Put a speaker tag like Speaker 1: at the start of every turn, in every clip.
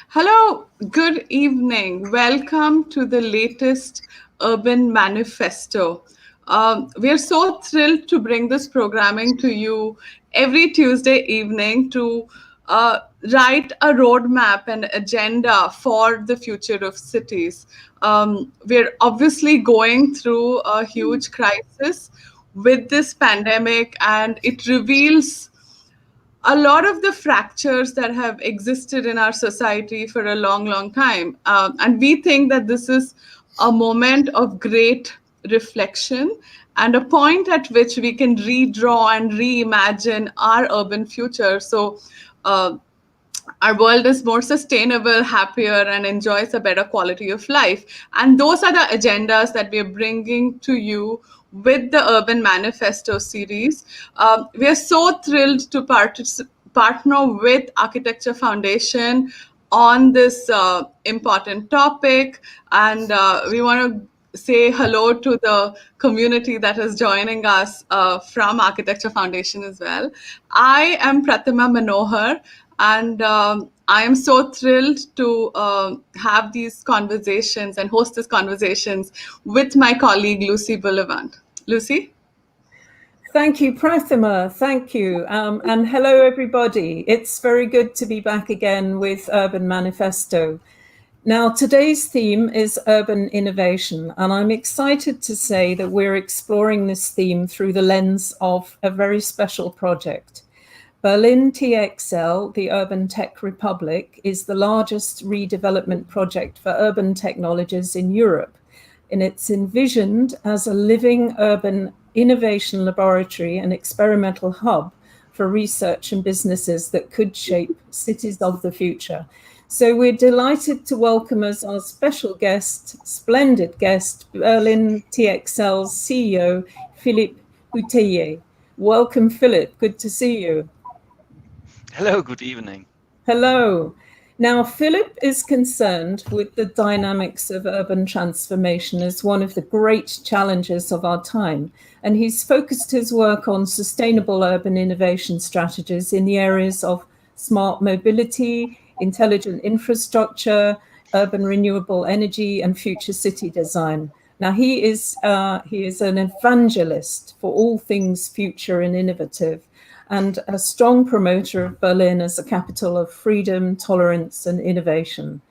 Speaker 1: Hello, good evening. Welcome to the latest Urban Manifesto. We are so thrilled to bring this programming to you every Tuesday evening to write a roadmap and agenda for the future of cities. We're obviously going through a huge crisis with this pandemic, and it reveals a lot of the fractures that have existed in our society for a long, long time. And we think that this is a moment of great reflection and a point at which we can redraw and reimagine our urban future. So, our world is more sustainable, happier, and enjoys a better quality of life. And those are the agendas that we are bringing to you with the Urban Manifesto series. We are so thrilled to partner with Architecture Foundation on this important topic. And we want to say hello to the community that is joining us from Architecture Foundation as well. I am Pratima Manohar, and I am so thrilled to have these conversations and host these conversations with my colleague, Lucy Bullivant. Lucy?
Speaker 2: Thank you, Prathima. Thank you. And hello, everybody. It's very good to be back again with Urban Manifesto. Now, today's theme is urban innovation, and I'm excited to say that we're exploring this theme through the lens of a very special project. Berlin TXL, the Urban Tech Republic, is the largest redevelopment project for urban technologies in Europe, and it's envisioned as a living urban innovation laboratory and experimental hub for research and businesses that could shape cities of the future. So we're delighted to welcome as our special guest, splendid guest, Berlin TXL's CEO, Philippe Bouteiller. Welcome, Philippe. Good to see you.
Speaker 3: Hello, good evening.
Speaker 2: Hello. Now, Philip is concerned with the dynamics of urban transformation as one of the great challenges of our time. And he's focused his work on sustainable urban innovation strategies in the areas of smart mobility, intelligent infrastructure, urban renewable energy, and future city design. Now, he is an evangelist for all things future and innovative, and a strong promoter of Berlin as a capital of freedom, tolerance, and innovation.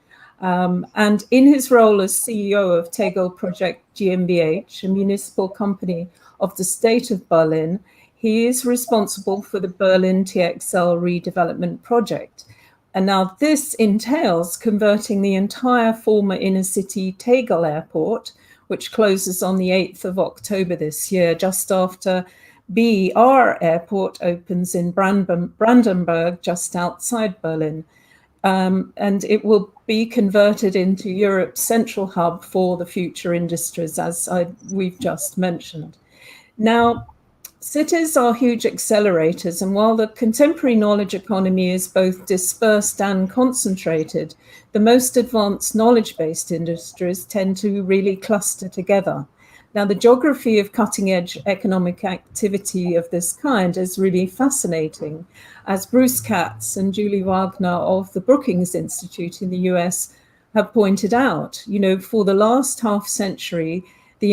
Speaker 2: And in his role as CEO of Tegel Project GmbH, a municipal company of the state of Berlin, he is responsible for the Berlin TXL redevelopment project. And now this entails converting the entire former inner city Tegel Airport, which closes on the 8th of October this year, just after BR Airport opens in Brandenburg, just outside Berlin. And it will be converted into Europe's central hub for the future industries, as we've just mentioned. Now, cities are huge accelerators, and while the contemporary knowledge economy is both dispersed and concentrated, the most advanced knowledge-based industries tend to really cluster together. Now, the geography of cutting-edge economic activity of this kind is really fascinating, as Bruce Katz and Julie Wagner of the Brookings Institute in the US have pointed out. You know, for the last half century, the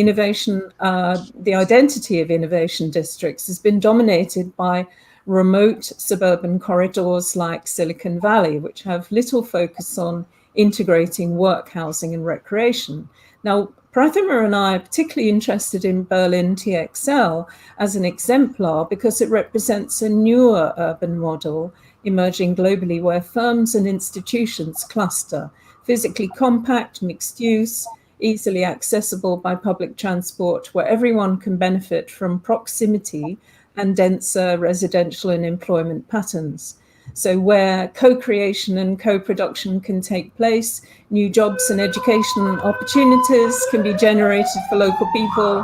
Speaker 2: identity of innovation districts has been dominated by remote suburban corridors like Silicon Valley, which have little focus on integrating work, housing, and recreation. Now, Prathima and I are particularly interested in Berlin TXL as an exemplar because it represents a newer urban model emerging globally where firms and institutions cluster, physically compact, mixed use, easily accessible by public transport, where everyone can benefit from proximity and denser residential and employment patterns. So where co-creation and co-production can take place, new jobs and education opportunities can be generated for local people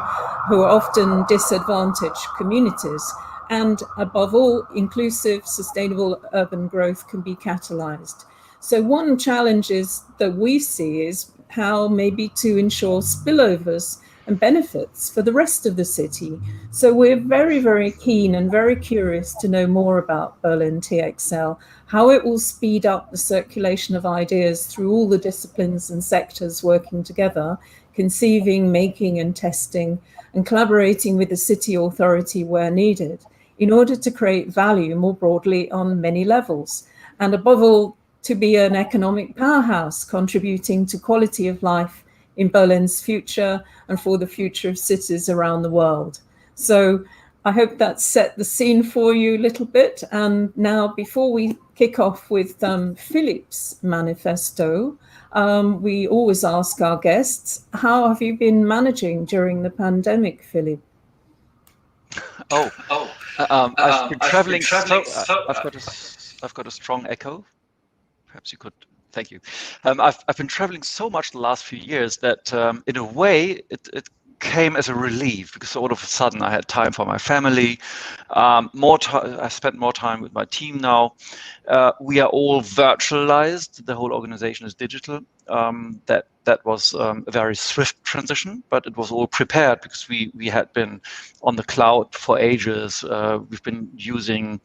Speaker 2: who are often disadvantaged communities. And above all, inclusive, sustainable urban growth can be catalyzed. So one challenge is that we see is how maybe to ensure spillovers and benefits for the rest of the city. So we're very, very keen and very curious to know more about Berlin TXL, how it will speed up the circulation of ideas through all the disciplines and sectors working together, conceiving, making and testing, and collaborating with the city authority where needed, in order to create value more broadly on many levels. And above all, to be an economic powerhouse, contributing to quality of life in Berlin's future and for the future of cities around the world. So I hope that set the scene for you a little bit. And now, before we kick off with Philip's manifesto, we always ask our guests, how have you been managing during the pandemic, Philip?
Speaker 3: I've been traveling. I've got a strong echo. Perhaps you could. Thank you. I've been traveling so much the last few years that, in a way, it came as a relief, because all of a sudden I had time for my family. I spent more time with my team now. We are all virtualized. The whole organization is digital. That was a very swift transition, but it was all prepared because we had been on the cloud for ages. We've been using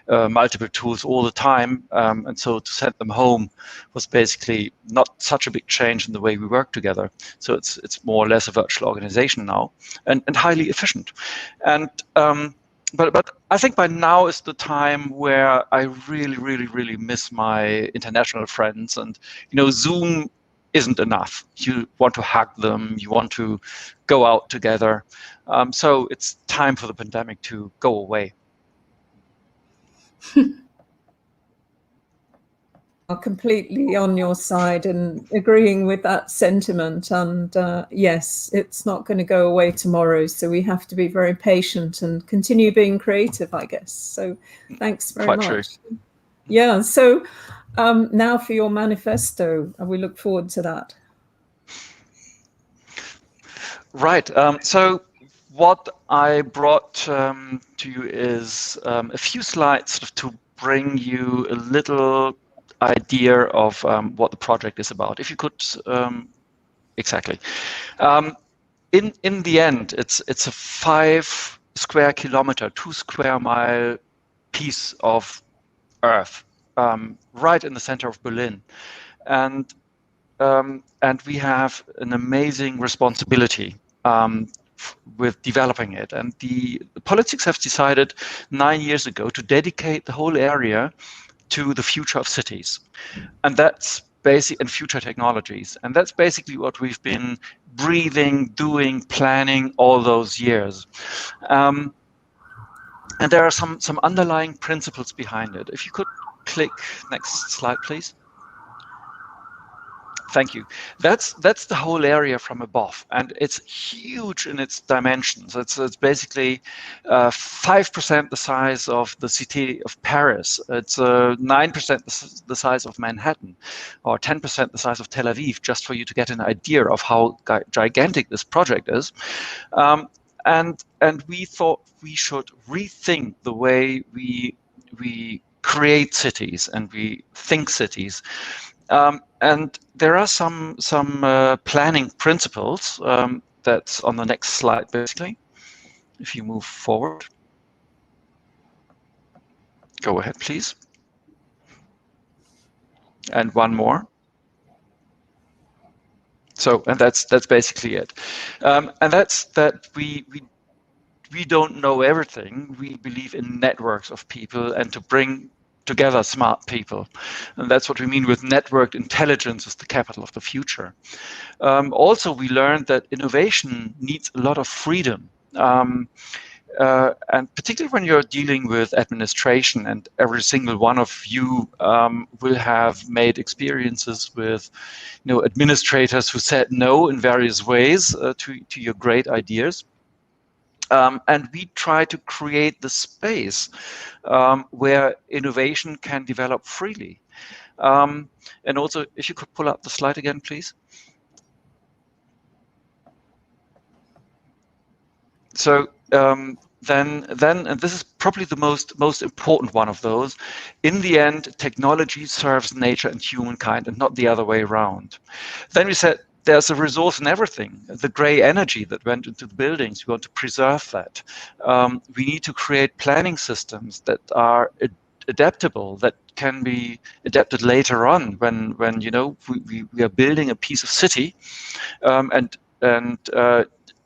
Speaker 3: multiple tools all the time, and so to send them home was basically not such a big change in the way we work together. So it's more or less a virtual organization now, and highly efficient. And but I think by now is the time where I really miss my international friends, and Zoom isn't enough. You want to hug them, you want to go out together. So it's time for the pandemic to go away.
Speaker 2: Completely on your side and agreeing with that sentiment. And yes, it's not going to go away tomorrow. So we have to be very patient and continue being creative, I guess. So thanks very much. True. Yeah. So now for your manifesto, we look forward to that.
Speaker 3: Right. So what I brought to you is a few slides sort of to bring you a little idea of what the project is about. If you could, exactly. In the end, it's a 5 square kilometer, 2 square mile piece of earth, right in the center of Berlin, and we have an amazing responsibility with developing it. And the politics have decided 9 years ago to dedicate the whole area to the future of cities, and that's basic, and future technologies, and that's basically what we've been breathing, doing, planning all those years. And there are some underlying principles behind it. If you could click next slide, please. Thank you. That's the whole area from above, and it's huge in its dimensions. It's basically 5% the size of the city of Paris. It's 9% the size of Manhattan, or 10% the size of Tel Aviv, just for you to get an idea of how gigantic this project is. And we thought we should rethink the way we create cities and we think cities. And there are some planning principles that's on the next slide, basically. If you move forward. Go ahead, please. And one more. So, and that's basically it. And that's that we don't know everything. We believe in networks of people and to bring together smart people. And that's what we mean with networked intelligence is the capital of the future. Also, we learned that innovation needs a lot of freedom. And particularly when you're dealing with administration, and every single one of you will have made experiences with administrators who said no in various ways to your great ideas. And we try to create the space where innovation can develop freely. And also, if you could pull up the slide again, please. So then and this is probably the most important one of those, in the end, technology serves nature and humankind and not the other way around. Then we said there's a resource in everything. The gray energy that went into the buildings, we want to preserve that. We need to create planning systems that are adaptable, that can be adapted later on when we are building a piece of city, and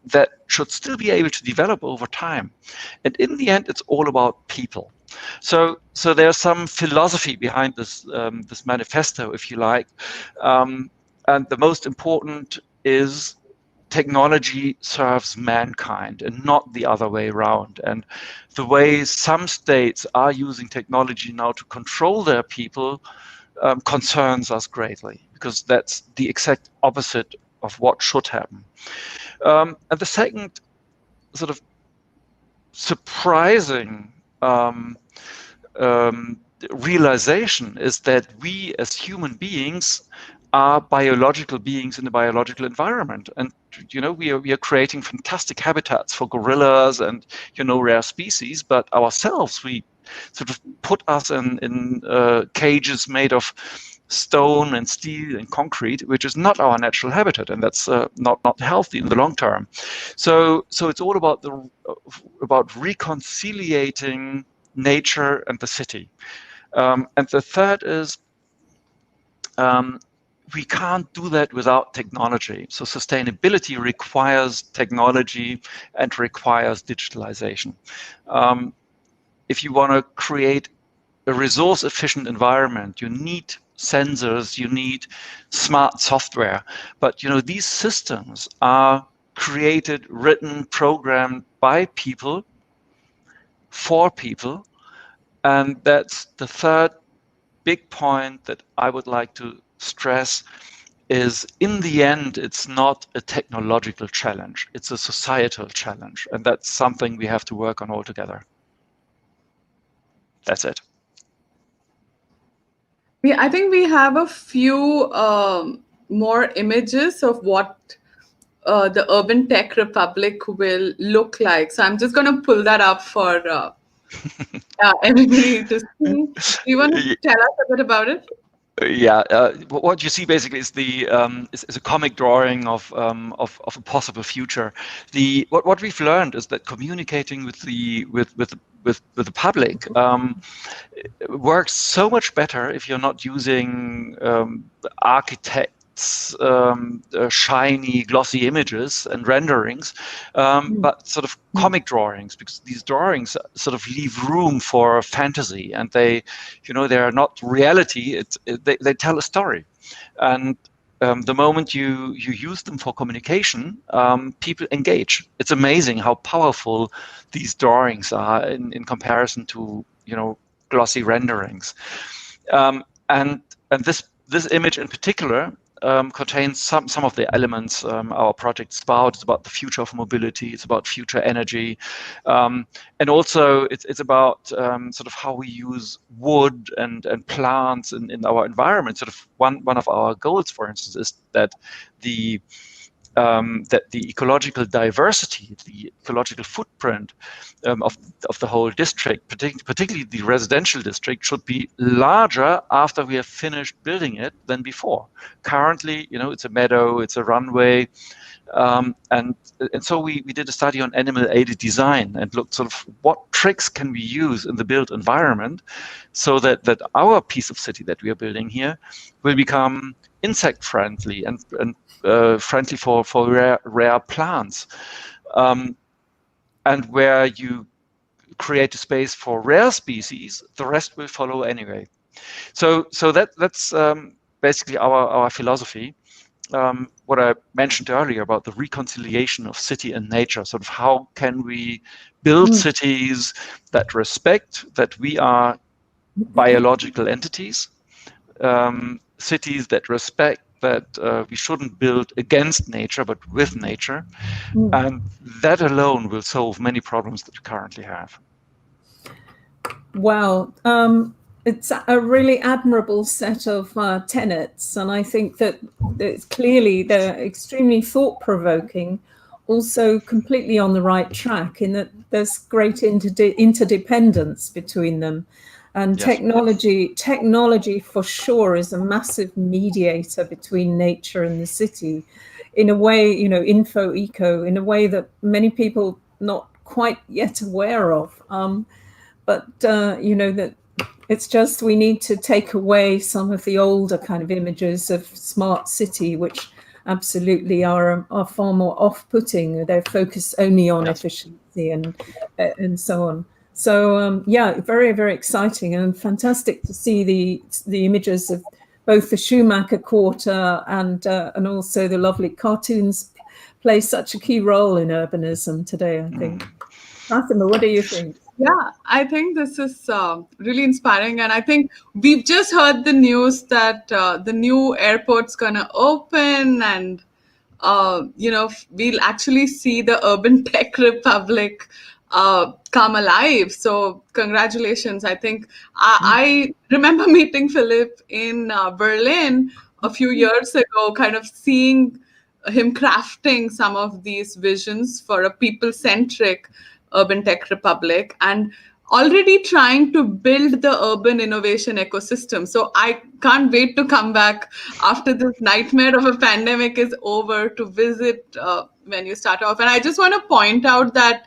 Speaker 3: that should still be able to develop over time. And in the end, it's all about people. So there's some philosophy behind this this manifesto, if you like, and the most important is technology serves mankind and not the other way around. And the way some states are using technology now to control their people concerns us greatly, because that's the exact opposite of what should happen. And the second sort of surprising realization is that we as human beings are biological beings in a biological environment, and we are creating fantastic habitats for gorillas and rare species, but ourselves we sort of put us in cages made of stone and steel and concrete, which is not our natural habitat, and that's not healthy in the long term. So it's all about reconciliating nature and the city. And the third is we can't do that without technology. So sustainability requires technology and requires digitalization. If you want to create a resource-efficient environment, you need sensors, you need smart software. But these systems are created, written, programmed by people, for people. And that's the third big point that I would like to stress, is in the end, it's not a technological challenge, it's a societal challenge. And that's something we have to work on all together. That's it.
Speaker 1: I think we have a few more images of what the urban tech republic will look like. So I'm just going to pull that up for everybody to see. Do you want to tell us a bit about it?
Speaker 3: Yeah, what you see basically is the is a comic drawing of a possible future. What we've learned is that communicating with the public works so much better if you're not using architects, shiny, glossy images and renderings, but sort of comic drawings, because these drawings sort of leave room for fantasy, and they are not reality. They tell a story, and the moment you use them for communication, people engage. It's amazing how powerful these drawings are in comparison to glossy renderings, and this image in particular contains some of the elements our project is about. It's about the future of mobility. It's about future energy, and also it's about sort of how we use wood and plants in our environment. Sort of one of our goals, for instance, is that the ecological diversity, the ecological footprint of the whole district, particularly the residential district, should be larger after we have finished building it than before. Currently, it's a meadow, it's a runway, and so we did a study on animal-aided design and looked sort of what tricks can we use in the built environment so that our piece of city that we are building here will become insect friendly and friendly for rare plants, and where you create a space for rare species, the rest will follow anyway. So that's basically our philosophy. What I mentioned earlier about the reconciliation of city and nature, sort of how can we build cities that respect that we are biological entities, cities that respect that we shouldn't build against nature, but with nature. And that alone will solve many problems that we currently have.
Speaker 2: Wow. It's a really admirable set of tenets. And I think that it's clearly they're extremely thought-provoking also completely on the right track in that there's great interdependence between them. And
Speaker 3: Yes.
Speaker 2: technology for sure is a massive mediator between nature and the city in a way, info eco, in a way that many people not quite yet aware of. That it's just we need to take away some of the older kind of images of smart city, which absolutely are far more off-putting. They're focused only on efficiency and so on. So very, very exciting and fantastic to see the images of both the Schumacher Quarter and also the lovely cartoons play such a key role in urbanism today, I think. Fatima, what do you think?
Speaker 1: Yeah, I think this is really inspiring. And I think we've just heard the news that the new airport's going to open and, we'll actually see the urban tech republic come alive. So congratulations. I think I remember meeting Philip in Berlin a few years ago, kind of seeing him crafting some of these visions for a people-centric urban tech republic and already trying to build the urban innovation ecosystem. So I can't wait to come back after this nightmare of a pandemic is over to visit when you start off. And I just want to point out that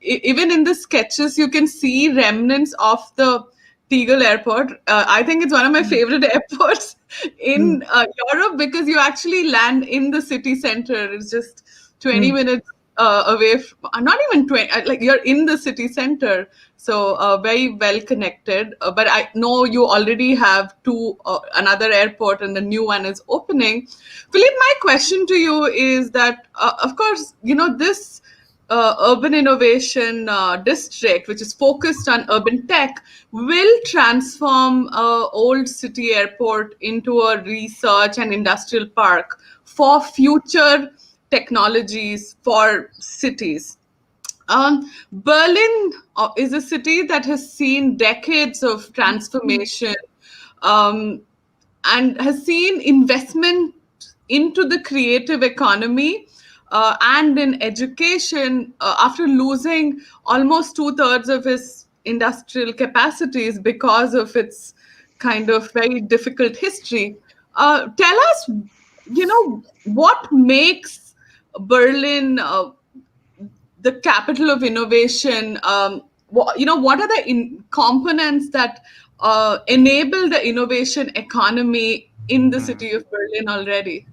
Speaker 1: even in the sketches, you can see remnants of the Tegel Airport. I think it's one of my favorite airports in Europe because you actually land in the city center. It's just 20 minutes away from, not even 20, like you're in the city center. So very well connected. But I know you already have another airport and the new one is opening. Philippe, my question to you is that, of course, this urban innovation district, which is focused on urban tech, will transform old city airport into a research and industrial park for future technologies for cities. Berlin is a city that has seen decades of transformation and has seen investment into the creative economy and in education after losing almost 2/3 of its industrial capacities because of its kind of very difficult history. Tell us, what makes Berlin the capital of innovation? What are the components that enable the innovation economy in the city of Berlin already?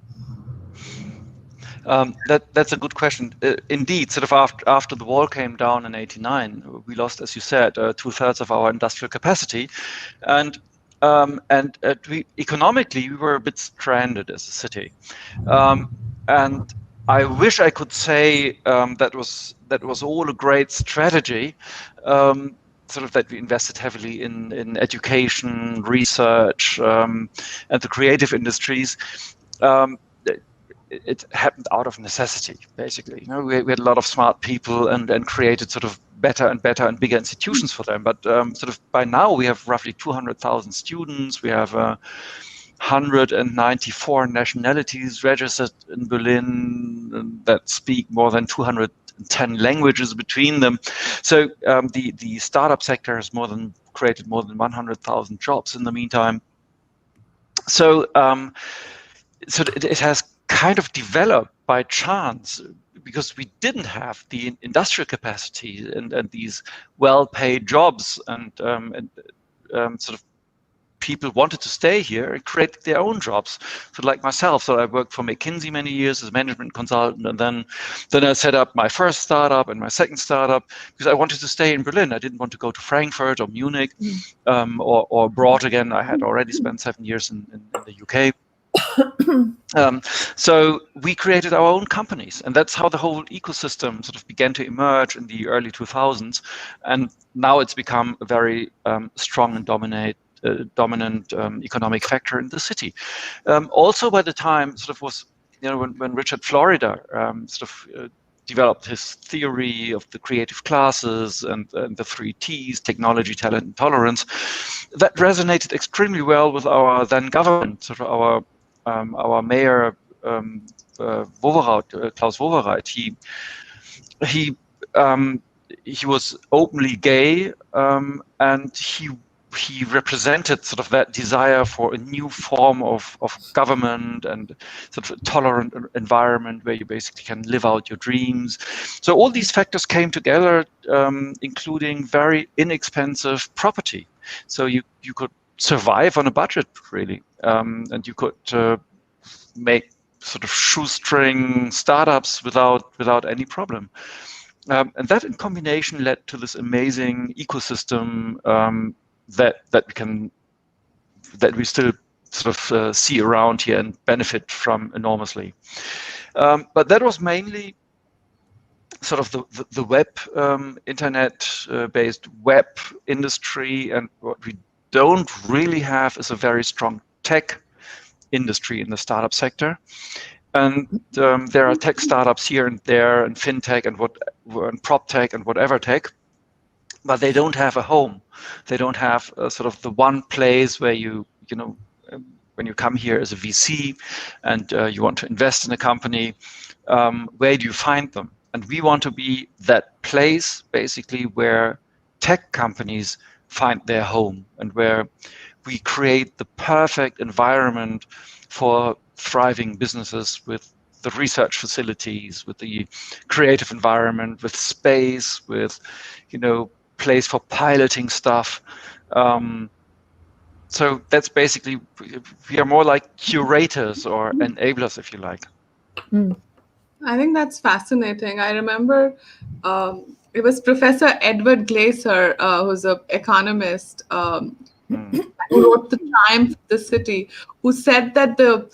Speaker 3: That's a good question. Indeed, sort of after the wall came down in '89, we lost, as you said, 2/3 of our industrial capacity, and economically we were a bit stranded as a city, and I wish I could say that was all a great strategy. Sort of that we invested heavily in education, research, and the creative industries. It happened out of necessity, basically. We had a lot of smart people and created sort of better and bigger institutions for them. But sort of by now we have roughly 200,000 students. We have 194 nationalities registered in Berlin that speak more than 210 languages between them. So the startup sector has created more than 100,000 jobs in the meantime. So it has kind of developed by chance because we didn't have the industrial capacity and these well-paid jobs and sort of people wanted to stay here and create their own jobs. So like myself, so I worked for McKinsey many years as a management consultant, and then I set up my first startup and my second startup because I wanted to stay in Berlin. I didn't want to go to Frankfurt or Munich or abroad again. I had already spent 7 years in the UK. So we created our own companies, and that's how the whole ecosystem sort of began to emerge in the early 2000s. And now it's become a very strong and dominant economic factor in the city. Also, by the time sort of was, when Richard Florida developed his theory of the creative classes and the 3 T's, technology, talent, and tolerance, that resonated extremely well with our then government. Sort of our mayor Klaus Wowereit. He was openly gay, and he represented sort of that desire for a new form of government and sort of a tolerant environment where you basically can live out your dreams. So all these factors came together, including very inexpensive property. So you could survive on a budget, really, and you could make sort of shoestring startups without any problem. And that in combination led to this amazing ecosystem that we still sort of see around here and benefit from enormously. But that was mainly sort of the web, internet-based web industry, and what we don't really have is a very strong tech industry in the startup sector. And there are tech startups here and there, and fintech and prop tech and whatever tech, but they don't have a home. They don't have sort of the one place where when you come here as a VC and you want to invest in a company, where do you find them? And we want to be that place, basically, where tech companies find their home and where we create the perfect environment for thriving businesses, with the research facilities, with the creative environment, with space, with place for piloting stuff. So that's basically, we are more like curators or enablers, if you like.
Speaker 1: I think that's fascinating. I remember it was Professor Edward Glaser, who's an economist, who wrote The Triumph of the City, who said that the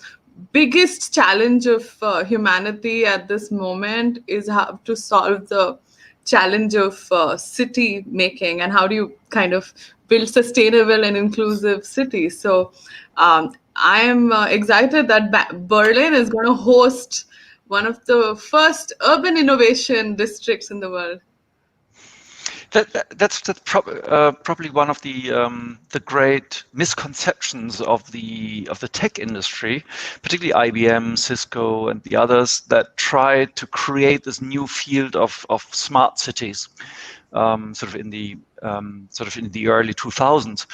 Speaker 1: biggest challenge of humanity at this moment is how to solve the challenge of city making, and how do you kind of build sustainable and inclusive cities. So I am excited that Berlin is going to host one of the first urban innovation districts in the world.
Speaker 3: That's probably one of the great misconceptions of the tech industry, particularly IBM, Cisco, and the others that try to create this new field of smart cities, sort of in the early 2000s.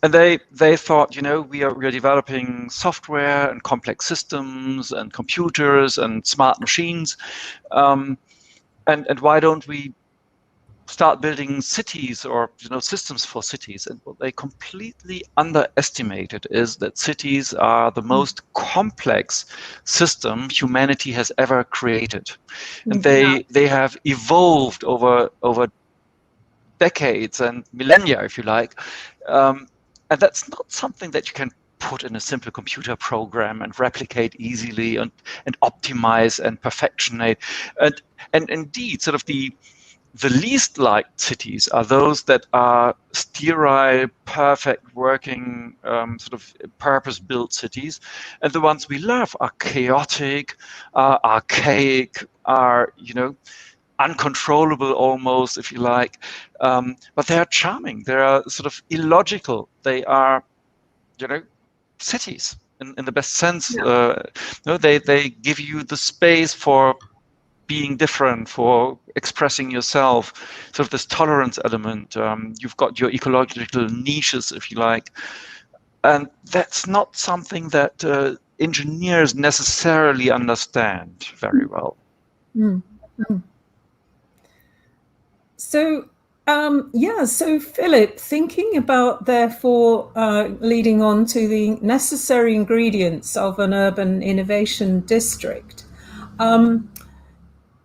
Speaker 3: And they thought, we are developing software and complex systems and computers and smart machines, and why don't we start building cities or systems for cities? And what they completely underestimated is that cities are the most complex system humanity has ever created, and they have evolved over decades and millennia, if you like. And that's not something that you can put in a simple computer program and replicate easily and optimize and perfectionate. And indeed, sort of the least liked cities are those that are sterile, perfect, working, sort of purpose-built cities. And the ones we love are chaotic, are archaic, are, uncontrollable almost, if you like. But they are charming. They are sort of illogical. They are, cities in the best sense. Yeah. They give you the space for being different, for expressing yourself, sort of this tolerance element. You've got your ecological niches, if you like. And that's not something that engineers necessarily understand very well.
Speaker 2: So, so Philip, thinking about, therefore, leading on to the necessary ingredients of an urban innovation district,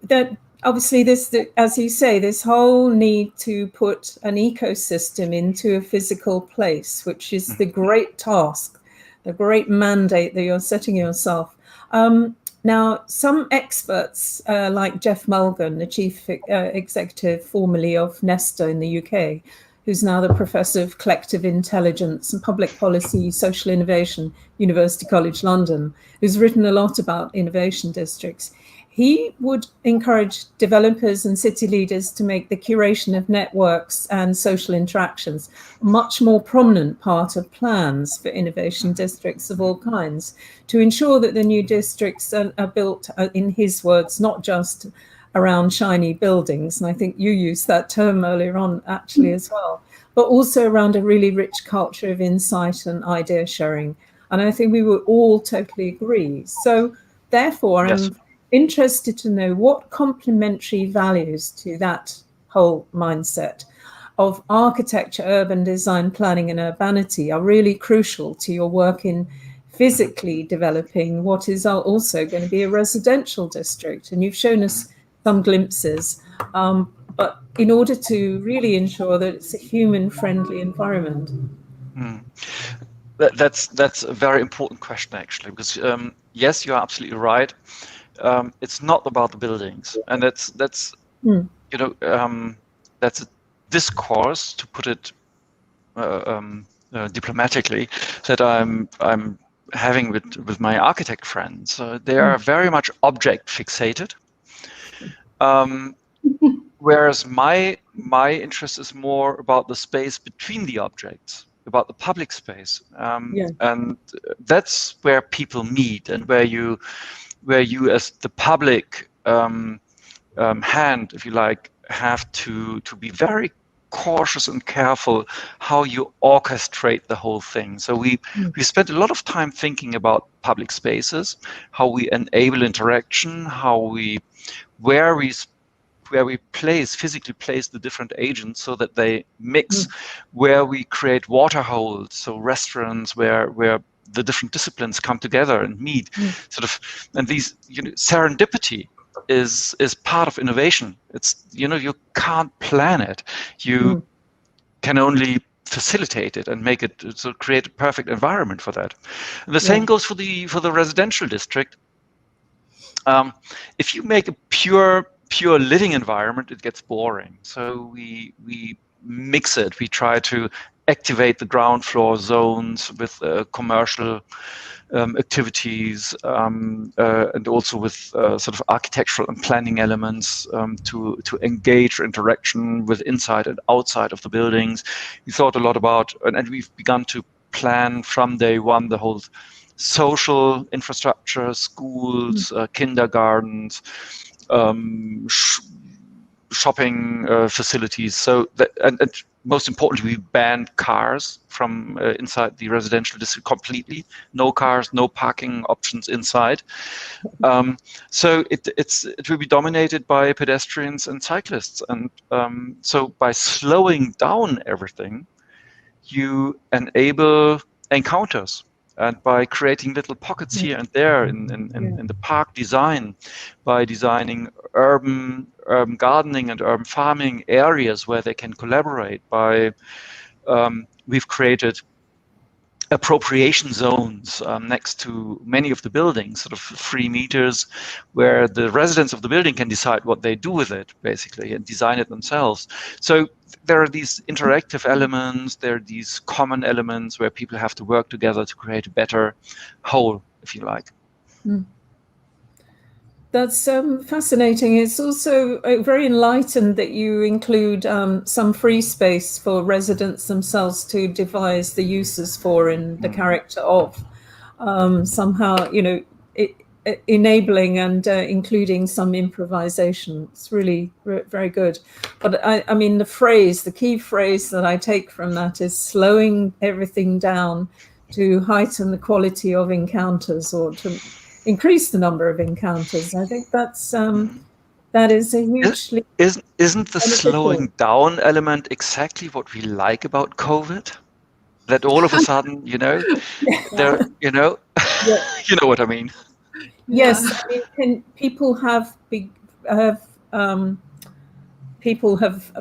Speaker 2: that obviously this, as you say, this whole need to put an ecosystem into a physical place, which is the great task, the great mandate that you're setting yourself. Now, some experts, like Jeff Mulgan, the chief executive formerly of Nesta in the UK, who's now the professor of collective intelligence and public policy, social innovation, University College London, who's written a lot about innovation districts. he would encourage developers and city leaders to make the curation of networks and social interactions a much more prominent part of plans for innovation districts of all kinds, to ensure that the new districts are built, in his words, not just around shiny buildings, and I think you used that term earlier on actually as well, but also around a really rich culture of insight and idea sharing. And I think we would all totally agree. So therefore,
Speaker 3: Yes.
Speaker 2: I'm interested to know what complementary values to that whole mindset of architecture, urban design, planning, and urbanity are really crucial to your work in physically developing what is also going to be a residential district. And you've shown us some glimpses, but in order to really ensure that it's a human-friendly environment.
Speaker 3: That's a very important question, actually, because yes, you are absolutely right. It's not about the buildings, and that's you know, that's a discourse, to put it diplomatically, that I'm having with my architect friends. They are very much object fixated, whereas my interest is more about the space between the objects, about the public space, and that's where people meet, and where you as the public hand, if you like, have to be very cautious and careful how you orchestrate the whole thing. So we spent a lot of time thinking about public spaces, how we enable interaction, where we physically place the different agents so that they mix, where we create water holes, so restaurants where the different disciplines come together and meet, sort of, and these, serendipity is part of innovation. It's, you can't plan it, you can only facilitate it and make it, so create a perfect environment for that. And the same goes for the residential district. If you make a pure living environment, it gets boring. So we mix it. We try to activate the ground floor zones with commercial activities, and also with sort of architectural and planning elements to engage interaction with inside and outside of the buildings. We thought a lot about, and we've begun to plan from day one the whole social infrastructure, schools, kindergartens, shopping facilities. So that, and most importantly, we banned cars from inside the residential district completely. No cars, no parking options inside. So it will be dominated by pedestrians and cyclists. And so by slowing down everything, you enable encounters. And by creating little pockets here and there in the park design, by designing urban gardening and urban farming areas where they can collaborate, we've created appropriation zones next to many of the buildings, sort of 3 meters, where the residents of the building can decide what they do with it, basically, and design it themselves. So there are these interactive elements, there are these common elements where people have to work together to create a better whole, if you like.
Speaker 2: That's fascinating. It's also very enlightened that you include some free space for residents themselves to devise the uses for in the character of. Somehow, enabling and including some improvisation. It's really very good. But I mean, the key phrase that I take from that is slowing everything down to heighten the quality of encounters, or to increase the number of encounters. I think that is a hugely
Speaker 3: isn't the slowing down element exactly what we like about COVID? That all of a sudden, there, you know what I mean.
Speaker 2: Yes, I mean, people have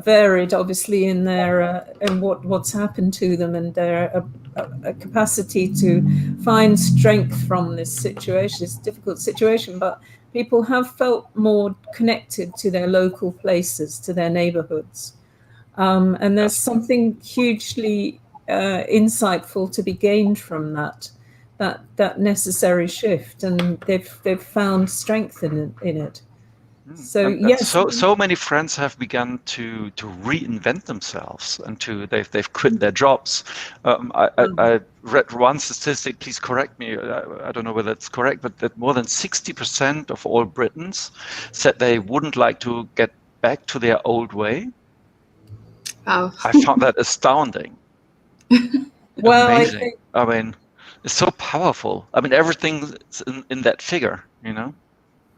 Speaker 2: varied, obviously, in their in what's happened to them, and their capacity to find strength from this situation, this difficult situation. But people have felt more connected to their local places, to their neighborhoods, and there's something hugely insightful to be gained from that that necessary shift, and they've found strength in it. So yes,
Speaker 3: so many friends have begun to reinvent themselves, and they've quit their jobs. I read one statistic. Please correct me. I don't know whether it's correct, but that more than 60% of all Britons said they wouldn't like to get back to their old way. I found that astounding.
Speaker 2: Well,
Speaker 3: amazing. I mean, it's so powerful. I mean, everything's in that figure,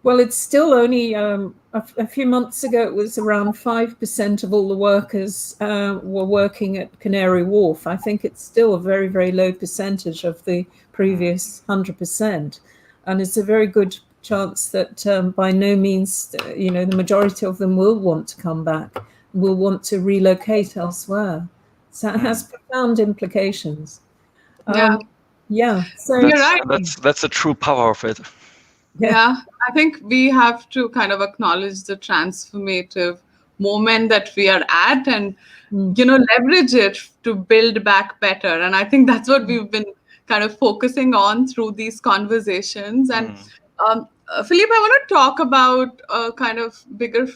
Speaker 2: Well, it's still only a few months ago, it was around 5% of all the workers were working at Canary Wharf. I think it's still a very, very low percentage of the previous 100%. And it's a very good chance that by no means, the majority of them will want to come back, will want to relocate elsewhere. So it has profound implications.
Speaker 1: Yeah.
Speaker 2: So
Speaker 1: you're right.
Speaker 3: That's the true power of it.
Speaker 1: Yeah, I think we have to kind of acknowledge the transformative moment that we are at, and leverage it to build back better. And I think that's what we've been kind of focusing on through these conversations. And Philippe, I want to talk about a kind of bigger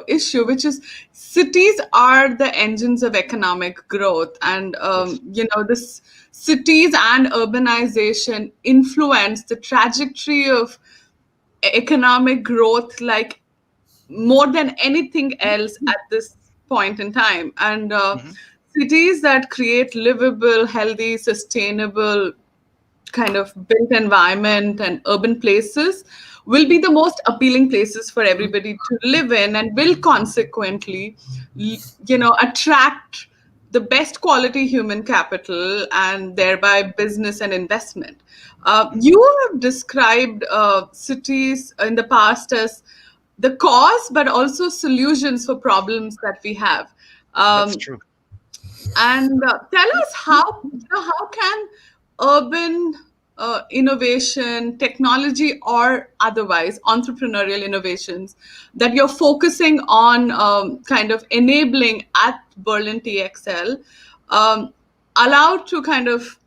Speaker 1: issue, which is cities are the engines of economic growth, and this cities and urbanization influence the trajectory of economic growth like more than anything else at this point in time. And cities that create livable, healthy, sustainable kind of built environment and urban places will be the most appealing places for everybody to live in, and will consequently attract the best quality human capital and thereby business and investment. You have described cities in the past as the cause but also solutions for problems that we have.
Speaker 3: That's true.
Speaker 1: And tell us how can urban innovation, technology, or otherwise entrepreneurial innovations that you're focusing on kind of enabling at Berlin TXL allowed to kind of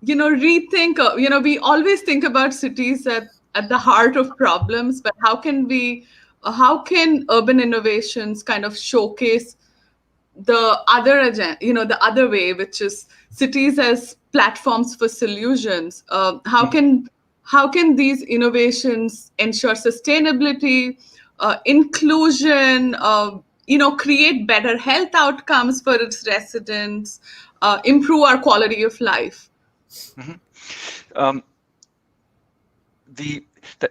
Speaker 1: rethink. We always think about cities at the heart of problems, but how can urban innovations kind of showcase the other agenda, the other way, which is cities as platforms for solutions? How can these innovations ensure sustainability, inclusion, create better health outcomes for its residents, improve our quality of life?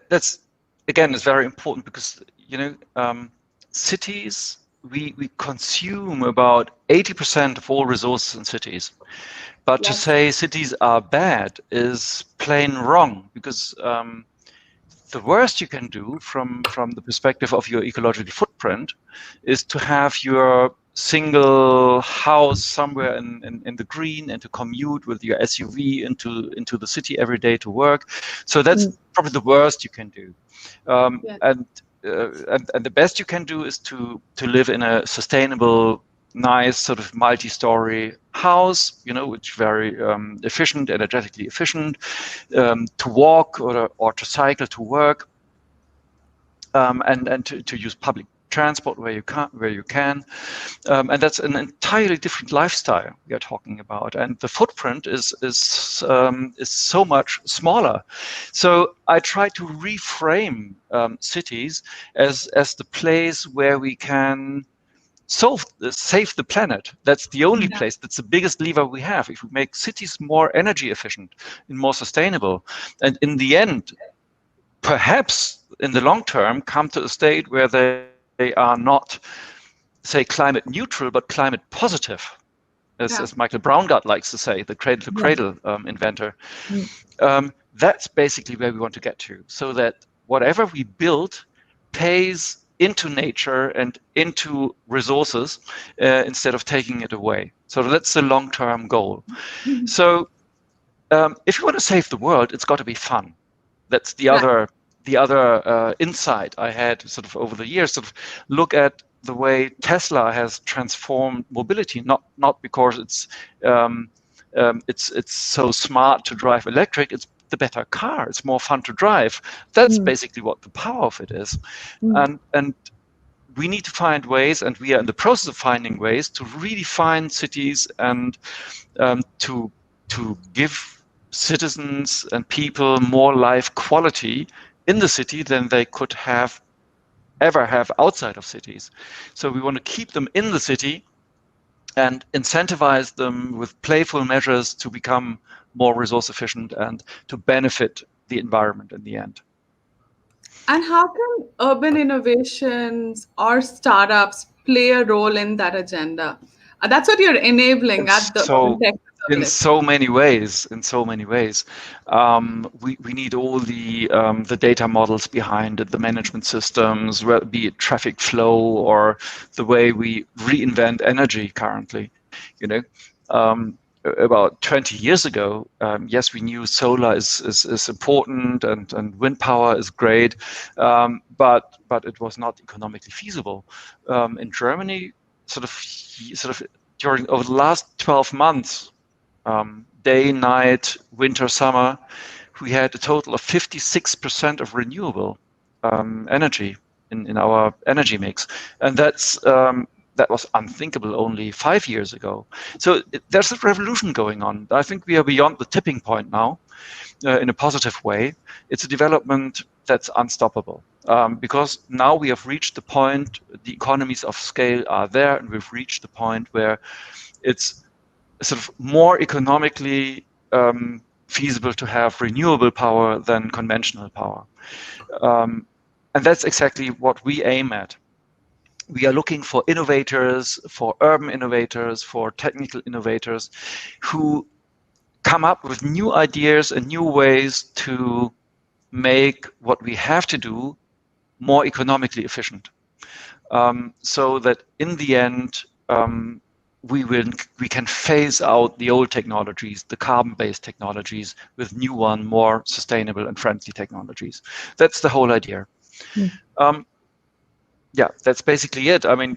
Speaker 3: That's again is very important, because cities, we consume about 80% of all resources in cities. But to say cities are bad is plain wrong, because the worst you can do from the perspective of your ecological footprint is to have your single house somewhere in the green and to commute with your SUV into the city every day to work. So that's probably the worst you can do. And the best you can do is to live in a sustainable, nice sort of multi-story house, which very efficient, energetically efficient, to walk or to cycle to work, and to use public transport where you can, and that's an entirely different lifestyle we are talking about, and the footprint is so much smaller. So I try to reframe cities as the place where we can save the planet. That's the only place. That's the biggest lever we have. If we make cities more energy efficient and more sustainable, and in the end, perhaps in the long term, come to a state where they are not, say, climate neutral, but climate positive, as Michael Braungart likes to say, the cradle-to-cradle inventor. That's basically where we want to get to, so that whatever we build pays into nature and into resources instead of taking it away. So that's the long-term goal. So if you want to save the world, it's got to be fun. That's the other insight I had sort of over the years. Sort of look at the way Tesla has transformed mobility, not because it's it's so smart to drive electric, it's the better car. It's more fun to drive. That's basically what the power of it is. And we need to find ways, and we are in the process of finding ways to redefine cities and to give citizens and people more life quality in the city than they could ever have outside of cities. So we want to keep them in the city and incentivize them with playful measures to become more resource efficient and to benefit the environment in the end.
Speaker 1: And how can urban innovations or startups play a role in that agenda? That's what you're enabling at the Urban Tech
Speaker 3: in
Speaker 1: Republic.
Speaker 3: so many ways, we need all the data models behind it, the management systems, be it traffic flow or the way we reinvent energy currently. About 20 years ago, yes, we knew solar is important and wind power is great, but it was not economically feasible. In Germany, sort of over the last 12 months, day, night, winter, summer, we had a total of 56% of renewable energy in our energy mix, and that was unthinkable only 5 years ago. So there's a revolution going on. I think we are beyond the tipping point now, in a positive way. It's a development that's unstoppable, because now we have reached the point, the economies of scale are there, and we've reached the point where it's sort of more economically feasible to have renewable power than conventional power. And that's exactly what we aim at. We are looking for innovators, for urban innovators, for technical innovators who come up with new ideas and new ways to make what we have to do more economically efficient. So that in the end, we can phase out the old technologies, the carbon-based technologies, with new one, more sustainable and friendly technologies. That's the whole idea. Yeah, that's basically it. I mean,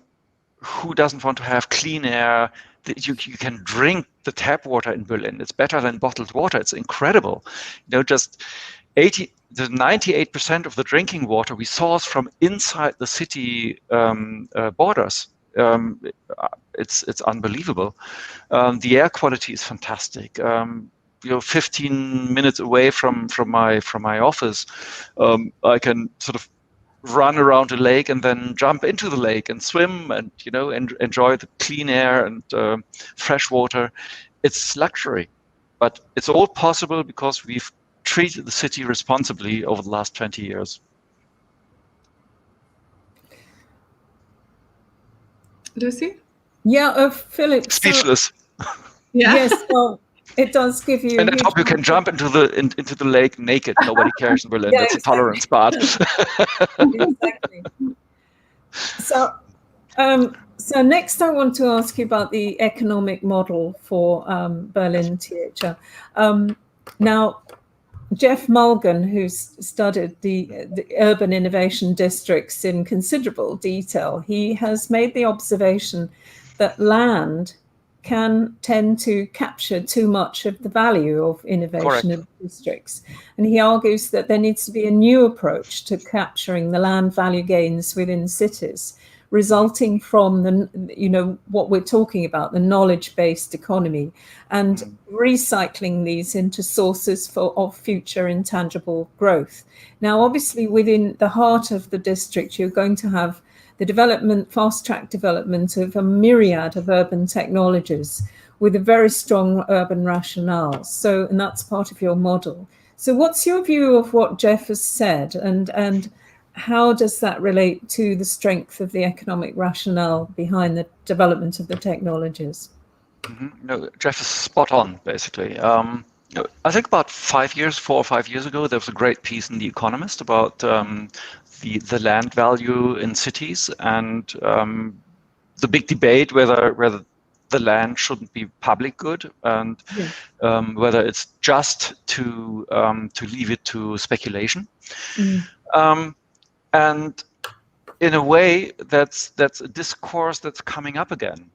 Speaker 3: who doesn't want to have clean air? You can drink the tap water in Berlin. It's better than bottled water. It's incredible. Just 98% of the drinking water we source from inside the city borders. It's unbelievable. The air quality is fantastic. 15 minutes away from my office, I can sort of run around a lake and then jump into the lake and swim and enjoy the clean air and fresh water. It's luxury, but it's all possible because we've treated the city responsibly over the last 20 years.
Speaker 1: Lucy?
Speaker 2: Yeah, Philip.
Speaker 3: Speechless.
Speaker 1: Yeah.
Speaker 2: Yes, well, it does give you.
Speaker 3: And I hope you can jump into the lake naked. Nobody cares in Berlin.
Speaker 2: Yeah,
Speaker 3: That's
Speaker 2: exactly.
Speaker 3: a tolerance part.
Speaker 2: Exactly. So next, I want to ask you about the economic model for Berlin THR. Now, Jeff Mulgan, who's studied the urban innovation districts in considerable detail, he has made the observation that land can tend to capture too much of the value of innovation in districts. And he argues that there needs to be a new approach to capturing the land value gains within cities, resulting from what we're talking about, the knowledge-based economy, and recycling these into sources of future intangible growth. Now, obviously, within the heart of the district, you're going to have the fast-track development of a myriad of urban technologies with a very strong urban rationale. And that's part of your model. So what's your view of what Jeff has said, and how does that relate to the strength of the economic rationale behind the development of the technologies?
Speaker 3: No, Jeff is spot on, basically. I think about 4 or 5 years ago, there was a great piece in The Economist about the land value in cities and the big debate whether the land shouldn't be public good and whether it's just to leave it to speculation. And in a way, that's a discourse that's coming up again.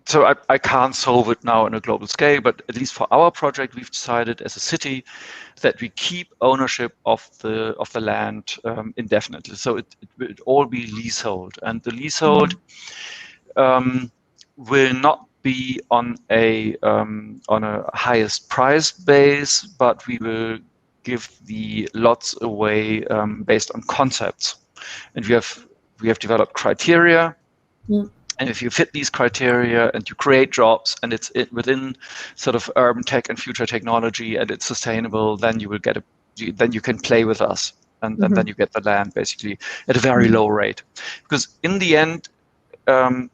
Speaker 3: So I can't solve it now on a global scale, but at least for our project, we've decided as a city that we keep ownership of the land indefinitely. So it will all be leasehold, and the leasehold will not be on a highest price base, but we will give the lots away based on concepts, and we have developed criteria. And if you fit these criteria and you create jobs and it's within sort of urban tech and future technology and it's sustainable, then you will then you can play with us, and then you get the land basically at a very low rate. Because in the end,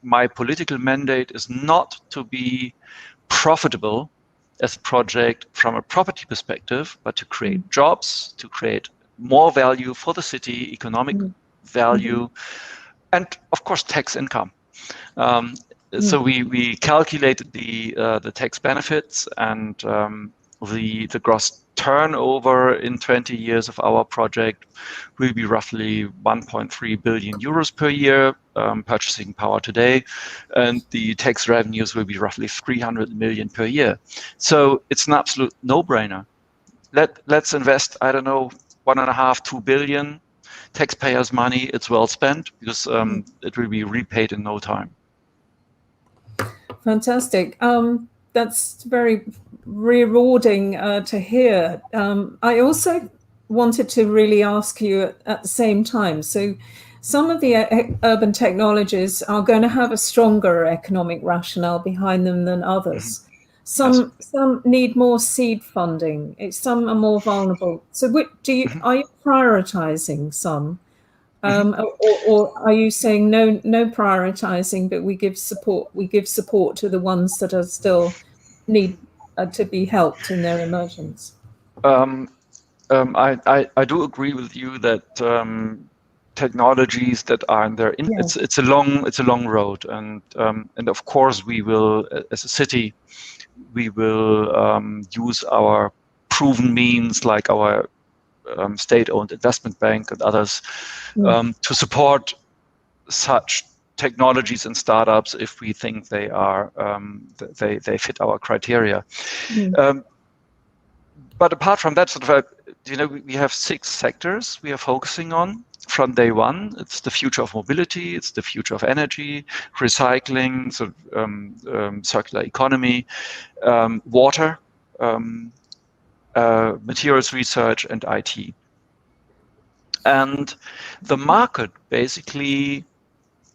Speaker 3: my political mandate is not to be profitable as a project from a property perspective, but to create jobs, to create more value for the city, economic value, and of course tax income. So we calculated the tax benefits, and the gross turnover in 20 years of our project will be roughly 1.3 billion euros per year, purchasing power today, and the tax revenues will be roughly 300 million per year. So it's an absolute no-brainer. Let's invest, I don't know, 1.5, 2 billion taxpayers' money. It's well spent because it will be repaid in no time.
Speaker 2: Fantastic. That's very rewarding to hear. I also wanted to really ask you at the same time. So some of the urban technologies are going to have a stronger economic rationale behind them than others. Some need more seed funding. Some are more vulnerable. So are you prioritizing some? Or are you saying no prioritizing, but we give support to the ones that are still need to be helped in their emergence?
Speaker 3: I do agree with you that technologies that are in there, it's a long road, and of course we will, as a city, we will use our proven means like our state-owned investment bank and others to support such technologies and startups if we think they are they fit our criteria. But apart from that, sort of, we have 6 sectors we are focusing on from day one. It's the future of mobility, it's the future of energy, recycling, sort of, circular economy, water, materials research, and IT. And the market basically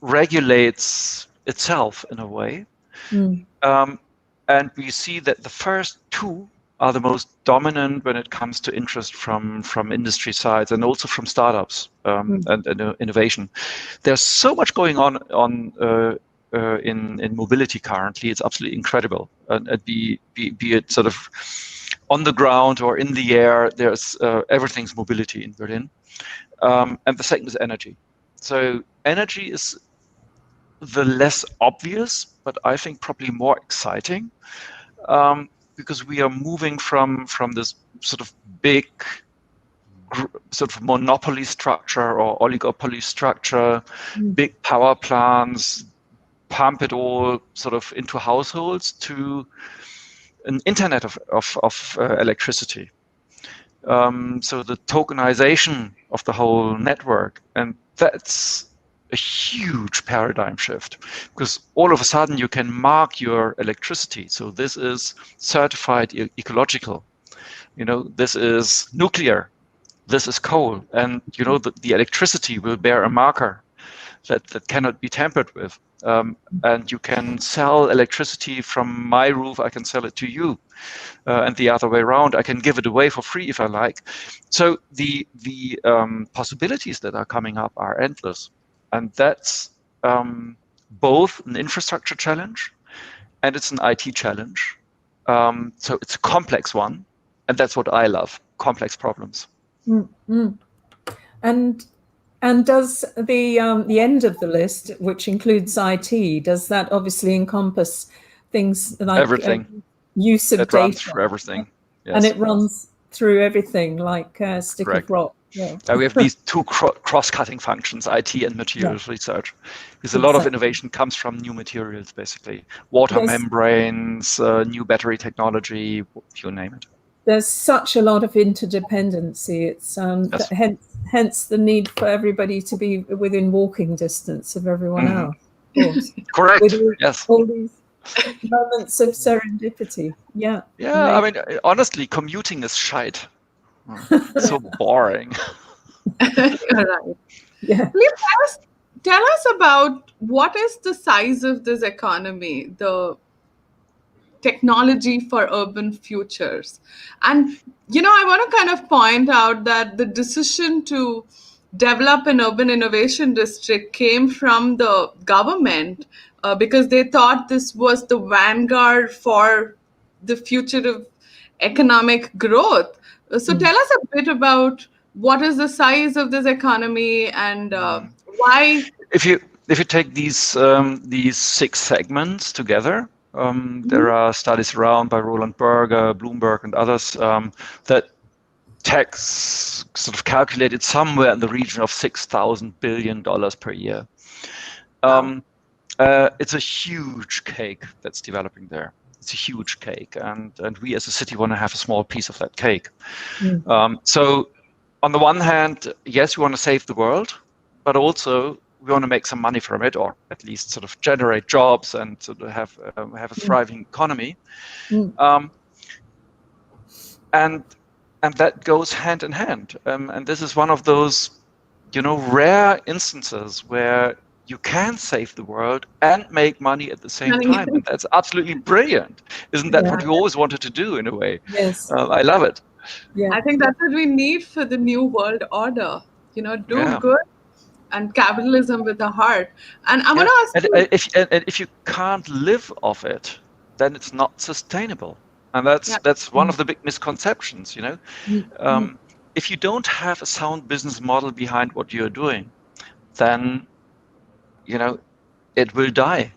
Speaker 3: regulates itself in a way. And we see that the first 2 are the most dominant when it comes to interest from industry sides and also from startups and innovation. There's so much going on in mobility currently. It's absolutely incredible. And be it sort of on the ground or in the air, there's everything's mobility in Berlin. And the second is energy. So energy is the less obvious, but I think probably more exciting, because we are moving from this sort of big sort of monopoly structure or oligopoly structure, big power plants, pump it all sort of into households, to an internet of electricity. So the tokenization of the whole network, and that's a huge paradigm shift, because all of a sudden you can mark your electricity. So this is certified ecological, this is nuclear, this is coal, and the electricity will bear a marker that cannot be tampered with. And you can sell electricity from my roof, I can sell it to you, and the other way around. I can give it away for free if I like. So the possibilities that are coming up are endless, and that's both an infrastructure challenge and it's an IT challenge. So it's a complex one, and that's what I love: complex problems.
Speaker 2: And does the end of the list, which includes IT, does that obviously encompass things like
Speaker 3: everything?
Speaker 2: Use of
Speaker 3: it
Speaker 2: data?
Speaker 3: Runs through everything. Yes.
Speaker 2: And it runs through everything, like stick
Speaker 3: Correct.
Speaker 2: of rock.
Speaker 3: We have these two cross-cutting functions, IT and materials research, because a lot of innovation comes from new materials, basically. Water membranes, new battery technology, you name it.
Speaker 2: There's such a lot of interdependency. It's hence the need for everybody to be within walking distance of everyone else. Of course.
Speaker 3: Correct.
Speaker 2: With all these moments of serendipity. Yeah.
Speaker 3: Yeah. Amazing. I mean, honestly, commuting is shite. So boring.
Speaker 1: You're right.
Speaker 2: Yeah.
Speaker 1: Tell us about what is the size of this economy, the technology for urban futures. And, I want to kind of point out that the decision to develop an urban innovation district came from the government because they thought this was the vanguard for the future of economic growth. So tell us a bit about what is the size of this economy and why.
Speaker 3: If you take these 6 segments together, there are studies around by Roland Berger, Bloomberg, and others that tax sort of calculated somewhere in the region of $6,000 billion per year. It's a huge cake that's developing there. It's a huge cake, and we as a city want to have a small piece of that cake. So on the one hand, yes, we want to save the world, but also we want to make some money from it, or at least sort of generate jobs and sort of have a thriving economy. And that goes hand in hand. And this is one of those, rare instances where you can save the world and make money at the same time. And that's absolutely brilliant. Isn't that what we always wanted to do in a way?
Speaker 2: Yes.
Speaker 3: I love it.
Speaker 2: Yeah.
Speaker 1: I think that's what we need for the new world order. Do good and capitalism with the heart. And I want to ask you,
Speaker 3: if you can't live off it, then it's not sustainable. And that's one of the big misconceptions, If you don't have a sound business model behind what you're doing, then, it will die.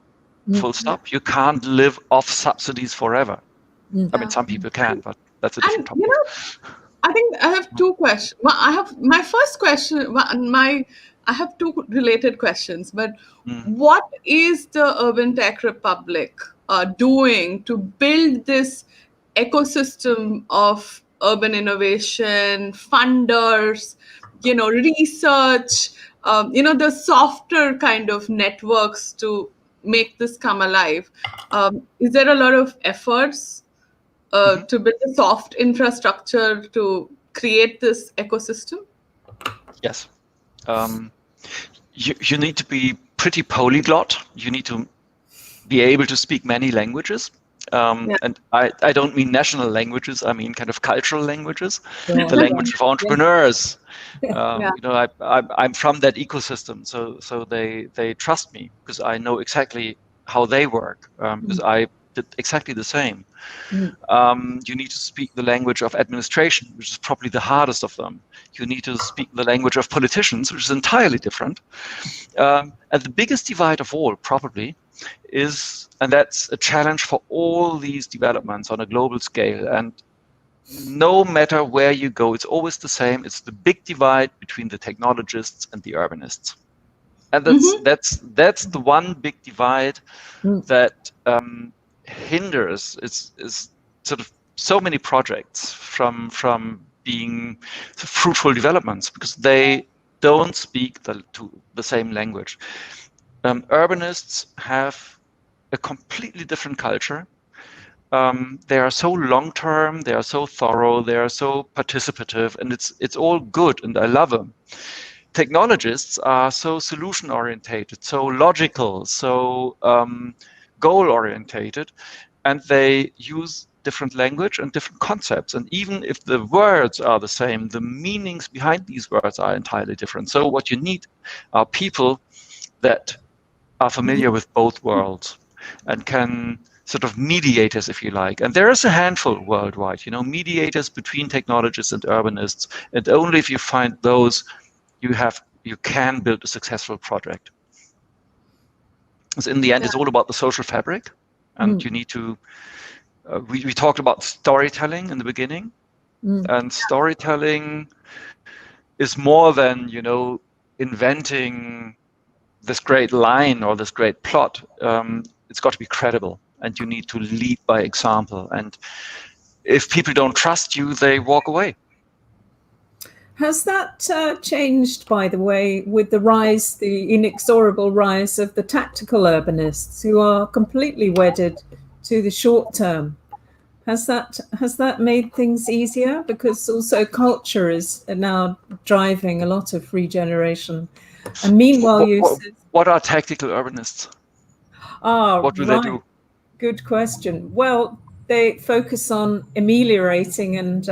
Speaker 3: Full stop. You can't live off subsidies forever. I mean, some people can, but that's a different topic.
Speaker 1: I think I have 2 questions. Well, I have my first question. I have 2 related questions. But what is the Urban Tech Republic doing to build this ecosystem of urban innovation, funders, research, the softer kind of networks to make this come alive? Is there a lot of efforts to build a soft infrastructure to create this ecosystem?
Speaker 3: Yes. You need to be pretty polyglot. You need to be able to speak many languages. And I don't mean national languages. I mean kind of cultural languages, the language of entrepreneurs. I'm from that ecosystem, so they trust me because I know exactly how they work. Because I did exactly the same. You need to speak the language of administration, which is probably the hardest of them. You need to speak the language of politicians, which is entirely different. And the biggest divide of all, probably, is, and that's a challenge for all these developments on a global scale. And no matter where you go, it's always the same. It's the big divide between the technologists and the urbanists. And that's the one big divide that hinders is sort of so many projects from being fruitful developments because they don't speak the same language. Urbanists have a completely different culture. They are so long-term, they are so thorough, they are so participative, and it's all good, and I love them. Technologists are so solution-orientated, so logical, so goal-orientated, and they use different language and different concepts. And even if the words are the same, the meanings behind these words are entirely different. So what you need are people that are familiar with both worlds and can sort of mediators, if you like. And there is a handful worldwide, mediators between technologists and urbanists. And only if you find those, you can build a successful project. Because in the end, it's all about the social fabric. And you need to, we talked about storytelling in the beginning. And storytelling is more than, you know, inventing this great line or this great plot. It's got to be credible, and you need to lead by example. And if people don't trust you, they walk away.
Speaker 2: Has that changed, by the way, with the inexorable rise of the tactical urbanists who are completely wedded to the short term? Has that made things easier? Because also culture is now driving a lot of regeneration. And meanwhile,
Speaker 3: what are tactical urbanists? What do they do?
Speaker 2: Good question. Well, they focus on ameliorating and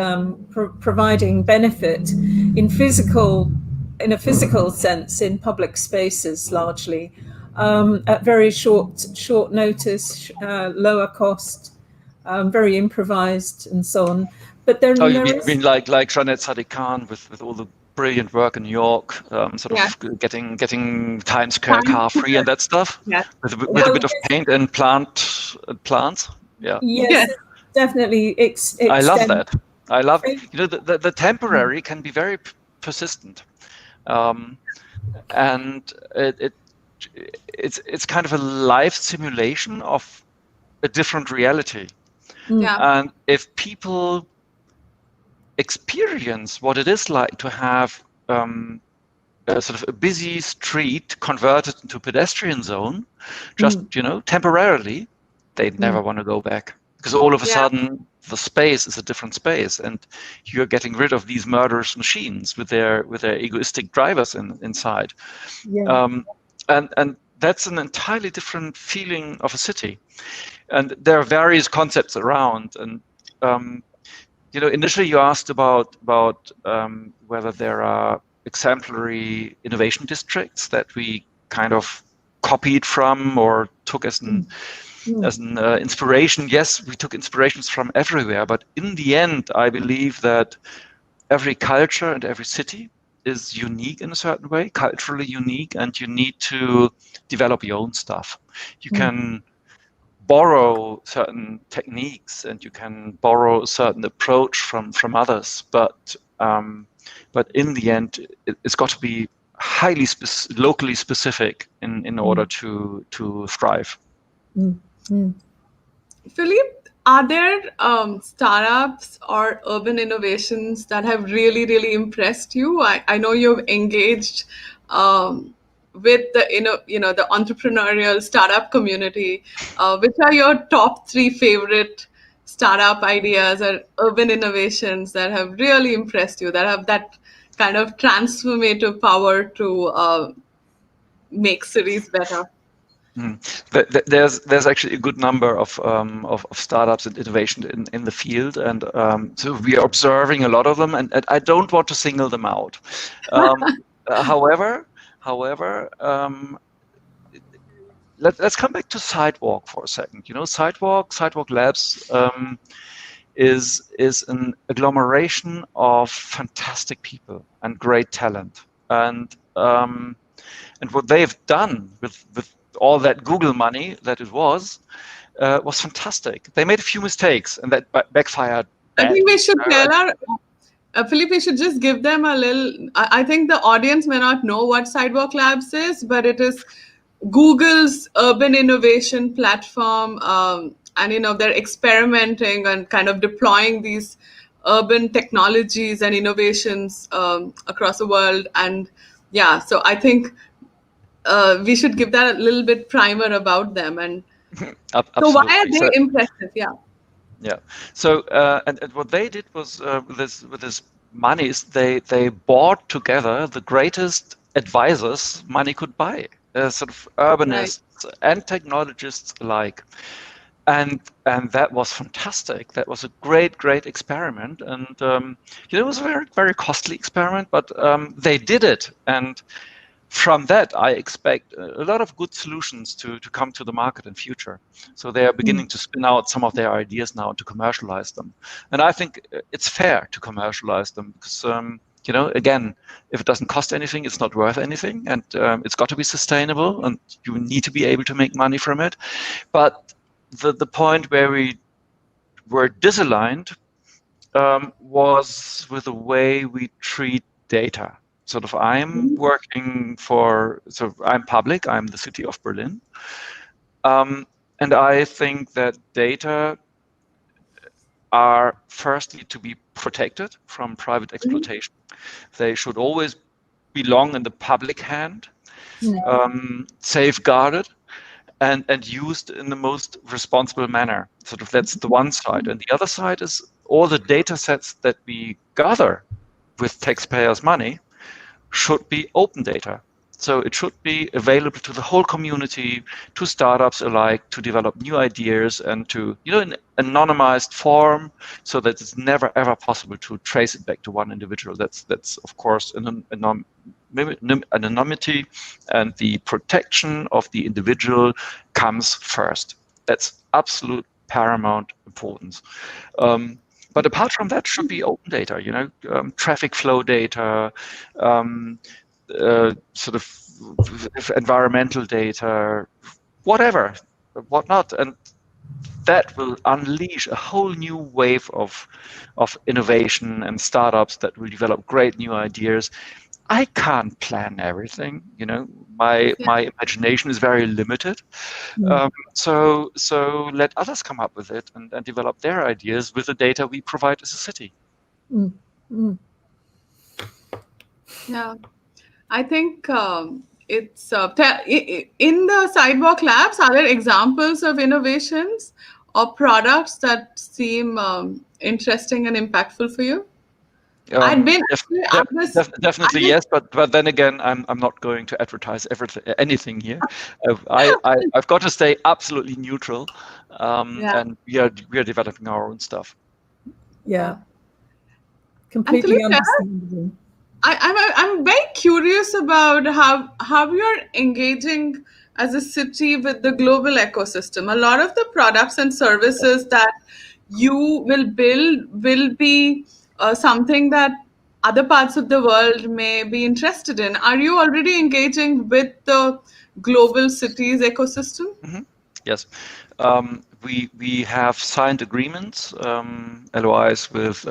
Speaker 2: providing benefit in a physical sense in public spaces, largely at very short notice, lower cost, very improvised, and so on. But there,
Speaker 3: you mean like Janet Sadiq-Khan with all the brilliant work in New York, of getting Times Square car free and that stuff, with a bit of paint and plants. Yeah.
Speaker 2: Yes, definitely.
Speaker 3: I love that. I love, you know, the temporary can be very persistent, and it's kind of a live simulation of a different reality. And if people experience what it is like to have sort of a busy street converted into pedestrian zone, just you know, temporarily, they never want to go back, because all of a sudden the space is a different space, and you're getting rid of these murderous machines with their egoistic drivers inside. And that's an entirely different feeling of a city. And there are various concepts around, and you know, initially you asked about whether there are exemplary innovation districts that we kind of copied from or took as an inspiration. Yes, we took inspirations from everywhere, but in the end, I believe that every culture and every city is unique in a certain way, culturally unique, and you need to develop your own stuff. You can borrow certain techniques and you can borrow a certain approach from others, but in the end, it's got to be highly locally specific in order to thrive.
Speaker 1: Philippe, are there startups or urban innovations that have really, really impressed you? I know you've engaged with the entrepreneurial startup community. Which are your top 3 favorite startup ideas or urban innovations that have really impressed you, that have that kind of transformative power to make cities better?
Speaker 3: There's actually a good number of startups and innovation in the field, and so we are observing a lot of them, and I don't want to single them out. However, let's come back to Sidewalk for a second. You know, Sidewalk Labs is an agglomeration of fantastic people and great talent, and what they've done with all that Google money that it was fantastic. They made a few mistakes, and that backfired.
Speaker 1: I think we should tell Philippe, we should just give them a little. I think the audience may not know what Sidewalk Labs is, but it is Google's urban innovation platform, and you know, they're experimenting and kind of deploying these urban technologies and innovations across the world. And yeah, so I think we should give that a little bit primer about them. And so why are they impressive?
Speaker 3: Yeah. So and what they did was with this money is they bought together the greatest advisors money could buy, sort of urbanists and technologists alike, and that was fantastic. That was a great experiment, and you know, it was a very, very costly experiment, but they did it, and from that, I expect a lot of good solutions to come to the market in future. So they are beginning to spin out some of their ideas now to commercialize them. And I think it's fair to commercialize them because, you know, again, if it doesn't cost anything, it's not worth anything. And it's got to be sustainable and you need to be able to make money from it. But the point where we were disaligned was with the way we treat data. Sort of, I'm working for, so I'm public, I'm the city of Berlin. And I think that data are firstly to be protected from private exploitation. They should always belong in the public hand, safeguarded, and used in the most responsible manner. Sort of, that's the one side. And the other side is all the data sets that we gather with taxpayers' money should be open data. So it should be available to the whole community, to startups alike, to develop new ideas and to, in an anonymized form, so that it's never ever possible to trace it back to one individual. That's of course an anonymity, and the protection of the individual comes first. That's absolute paramount importance. But apart from that, should be open data. Traffic flow data. Sort of environmental data, whatnot, and that will unleash a whole new wave of innovation and startups that will develop great new ideas. I can't plan everything, my imagination is very limited. So let others come up with it and develop their ideas with the data we provide as a city.
Speaker 1: Yeah. I think it's in the Sidewalk Labs. Are there examples of innovations or products that seem interesting and impactful for you?
Speaker 3: Definitely yes, but then again, I'm not going to advertise anything here. I've got to stay absolutely neutral, and we are developing our own stuff.
Speaker 2: Yeah, completely understandable.
Speaker 1: I'm very curious about how you're engaging as a city with the global ecosystem. A lot of the products and services that you will build will be something that other parts of the world may be interested in. Are you already engaging with the global cities ecosystem?
Speaker 3: Mm-hmm. Yes. We have signed agreements, LOIs with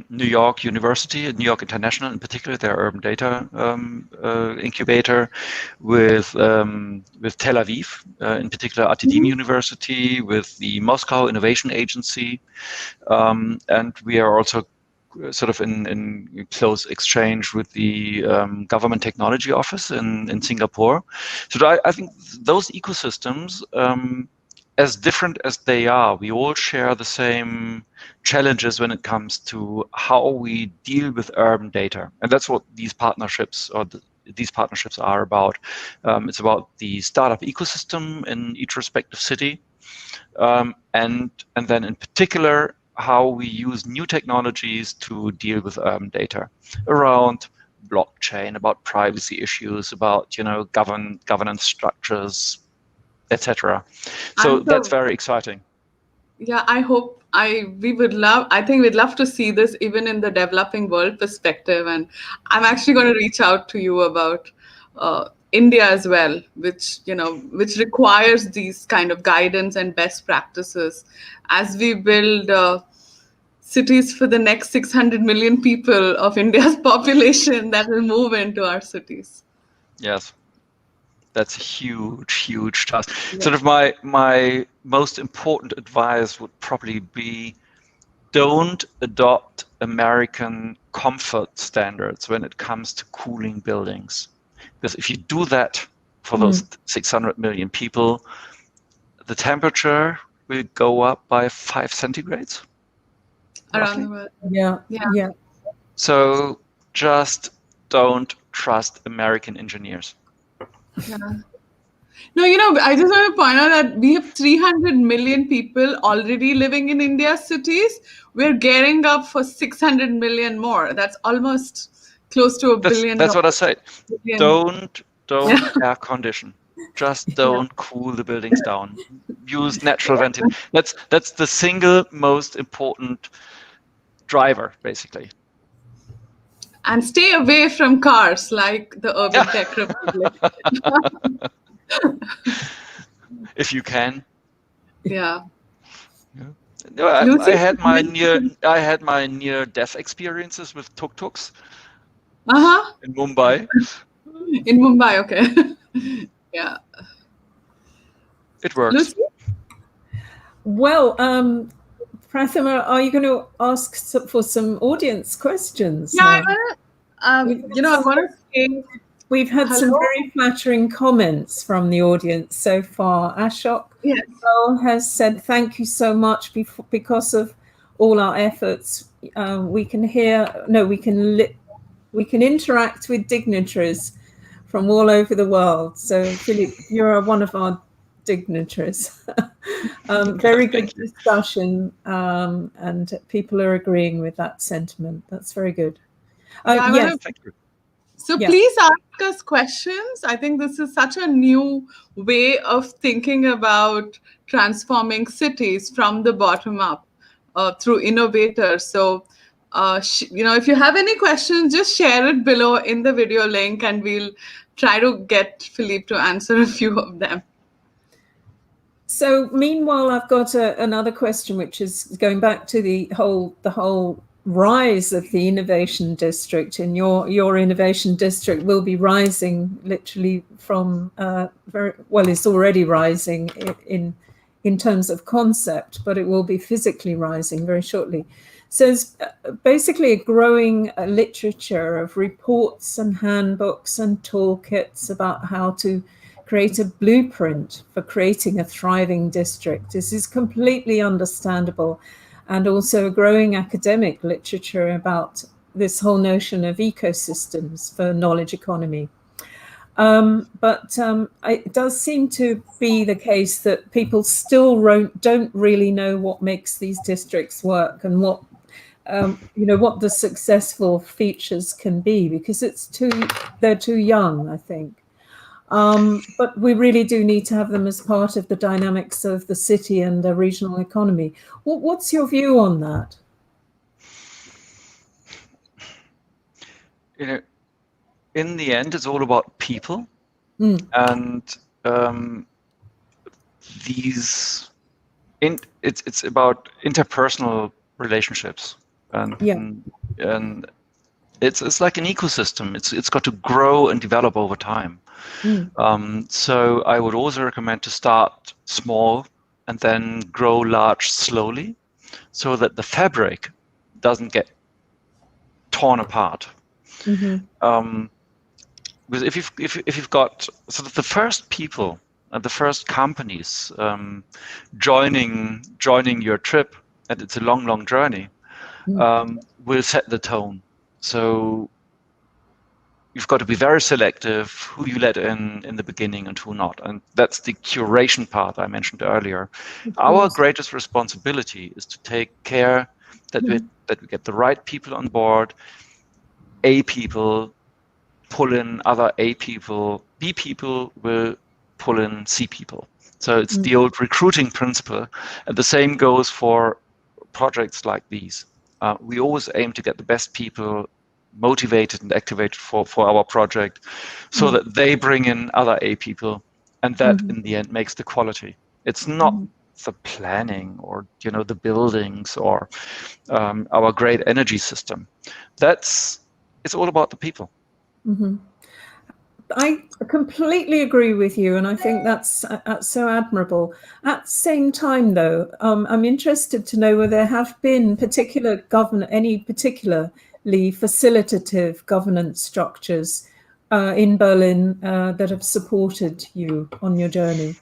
Speaker 3: New York University, New York International in particular, their urban data incubator, with Tel Aviv, in particular Atidim University, with the Moscow Innovation Agency, and we are also sort of in close exchange with the Government Technology Office in Singapore. So I think those ecosystems, as different as they are, we all share the same challenges when it comes to how we deal with urban data. And that's what these partnerships are about. It's about the startup ecosystem in each respective city. And then in particular, how we use new technologies to deal with urban data around blockchain, about privacy issues, about governance structures, etc. So that's very exciting.
Speaker 1: Yeah, I think we'd love to see this even in the developing world perspective. And I'm actually going to reach out to you about India as well, which requires these kind of guidance and best practices as we build cities for the next 600 million people of India's population that will move into our cities.
Speaker 3: Yes. That's a huge task. Yeah. Sort of my most important advice would probably be, don't adopt American comfort standards when it comes to cooling buildings. Because if you do that for those 600 million people, the temperature will go up by 5 centigrades.
Speaker 1: Around the world.
Speaker 2: Yeah.
Speaker 3: So just don't trust American engineers.
Speaker 1: Yeah. No, I just want to point out that we have 300 million people already living in India's cities. We're gearing up for 600 million more. That's almost close to $1 billion.
Speaker 3: That's what I said. Don't air condition. Just don't cool the buildings down. Use natural ventilation. That's the single most important driver, basically.
Speaker 1: And stay away from cars like the Urban Tech Republic.
Speaker 3: If you can.
Speaker 1: Yeah.
Speaker 3: No, I had my near-death experiences with tuk-tuks. in Mumbai.
Speaker 1: In Mumbai, okay. Yeah.
Speaker 3: It works.
Speaker 1: Lucy?
Speaker 2: Well, Prathama, are you going to ask for some audience questions now?
Speaker 1: I want to say
Speaker 2: we've had
Speaker 1: hello.
Speaker 2: some very flattering comments from the audience so far. Ashok has said, thank you so much because of all our efforts. We can interact with dignitaries from all over the world. So, Philip, you're one of our dignitaries. Very good discussion, and people are agreeing with that sentiment. That's very good. Yes.
Speaker 3: Thank you.
Speaker 1: So please ask us questions. I think this is such a new way of thinking about transforming cities from the bottom up through innovators. So, if you have any questions, just share it below in the video link, and we'll try to get Philippe to answer a few of them.
Speaker 2: So meanwhile, I've got another question, which is going back to the whole rise of the innovation district. And your innovation district will be rising literally from it's already rising in terms of concept, but it will be physically rising very shortly. So it's basically a growing literature of reports and handbooks and toolkits about how to create a blueprint for creating a thriving district. This is completely understandable, and also a growing academic literature about this whole notion of ecosystems for knowledge economy. But it does seem to be the case that people still don't really know what makes these districts work and what what the successful features can be, because they're too young, I think. But we really do need to have them as part of the dynamics of the city and the regional economy. What's your view on that?
Speaker 3: In the end, it's all about people, and it's about interpersonal relationships, and it's like an ecosystem. It's got to grow and develop over time. So I would also recommend to start small and then grow large slowly, so that the fabric doesn't get torn apart. Because if you've got sort of the first people and the first companies joining your trip, and it's a long journey, will set the tone. So you've got to be very selective who you let in the beginning and who not. And that's the curation part I mentioned earlier. Our greatest responsibility is to take care that we get the right people on board. A people pull in other A people. B people will pull in C people. So it's the old recruiting principle. And the same goes for projects like these. We always aim to get the best people motivated and activated for our project, so that they bring in other A people, and that in the end makes the quality. It's not the planning or the buildings or our great energy system. It's all about the people.
Speaker 2: I completely agree with you, and I think that's so admirable. At the same time, though, I'm interested to know whether there have been any particularly facilitative governance structures in Berlin that have supported you on your journey.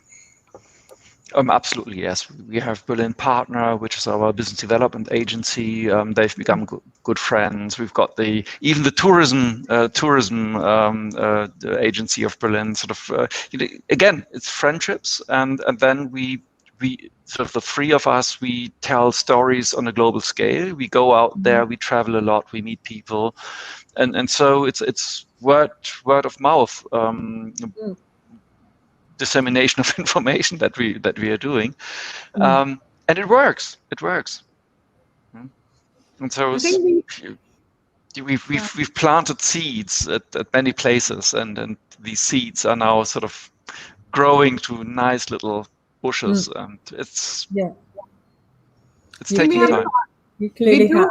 Speaker 3: Absolutely, yes. We have Berlin Partner, which is our business development agency. They've become good friends. We've got even the tourism the agency of Berlin. Sort of again, it's friendships, and then we sort of the three of us, we tell stories on a global scale. We go out there, we travel a lot, we meet people, and so it's word of mouth. Dissemination of information that we are doing, and it works. And so we've planted seeds at many places, and these seeds are now sort of growing to nice little bushes, and it's taking time.
Speaker 2: You clearly have.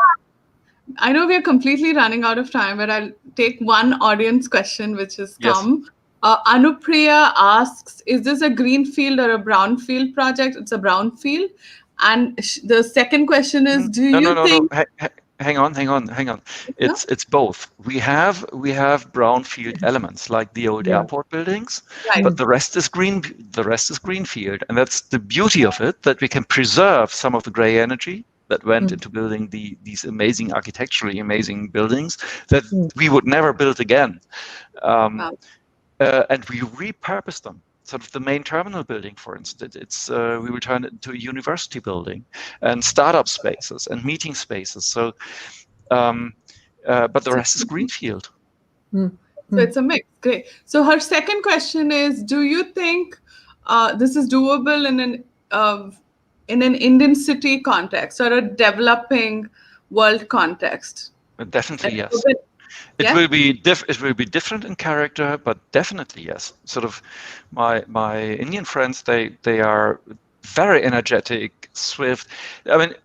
Speaker 1: I know we are completely running out of time, but I'll take one audience question which has
Speaker 3: Yes.
Speaker 1: come. Anupriya asks, is this a greenfield or a brownfield project? It's a brownfield. And the second question is, do
Speaker 3: No,
Speaker 1: you
Speaker 3: no, no,
Speaker 1: think...
Speaker 3: no. Hang on. It's both. We have brownfield elements like the old airport buildings,
Speaker 1: Right.
Speaker 3: but the rest is green. The rest is greenfield, and that's the beauty of it, that we can preserve some of the gray energy that went into building these architecturally amazing buildings that we would never build again.
Speaker 1: Wow.
Speaker 3: And we repurpose them. Sort of the main terminal building, for instance, we will turn it into a university building and startup spaces and meeting spaces. So, but the rest is greenfield.
Speaker 1: So it's a mix. Great. So her second question is, do you think this is doable in an Indian city context or a developing world context?
Speaker 3: Definitely, yes.
Speaker 1: Yeah?
Speaker 3: It will be different in character, but definitely yes. Sort of my Indian friends, they are very energetic, swift. I mean,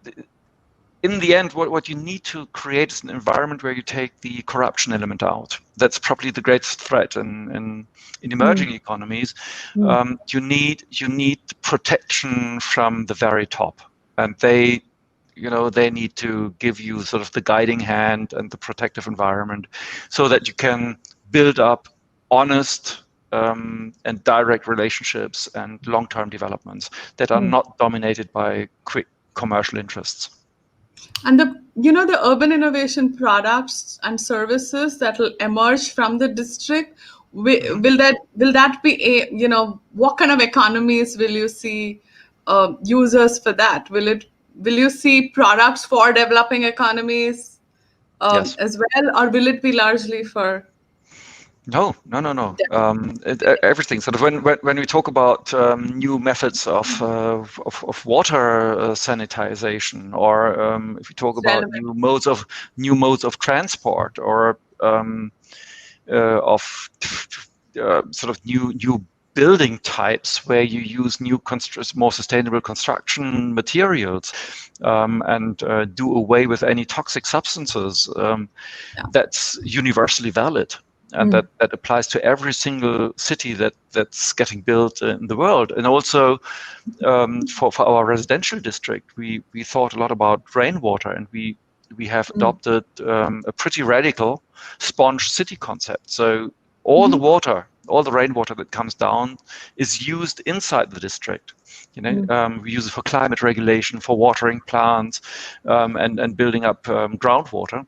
Speaker 3: in the end, what you need to create is an environment where you take the corruption element out. That's probably the greatest threat in emerging economies. You need protection from the very top, and they need to give you sort of the guiding hand and the protective environment so that you can build up honest and direct relationships and long-term developments that are not dominated by quick commercial interests.
Speaker 1: And the urban innovation products and services that will emerge from the district, will that be what kind of economies will you see users for that? Will you see products for developing economies
Speaker 3: Yes.
Speaker 1: as well, or will it be largely for...
Speaker 3: No. Everything. Sort of when we talk about new methods of water sanitization, or if we talk about new modes of transport, or of sort of new building types where you use more sustainable construction materials, and do away with any toxic substances, that's universally valid. And that applies to every single city that's getting built in the world. And also for our residential district, we thought a lot about rainwater, and we have adopted a pretty radical sponge city concept. So all the rainwater that comes down is used inside the district. We use it for climate regulation, for watering plants, and building up groundwater.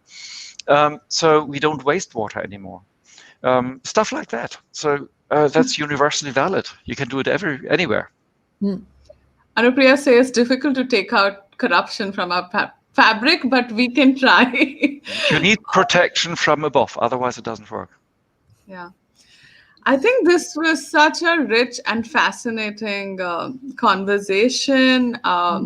Speaker 3: So we don't waste water anymore. Stuff like that. So that's universally valid. You can do it anywhere.
Speaker 1: Anupriya says it's difficult to take out corruption from our fabric, but we can try.
Speaker 3: You need protection from above, otherwise it doesn't work.
Speaker 1: Yeah. I think this was such a rich and fascinating conversation. I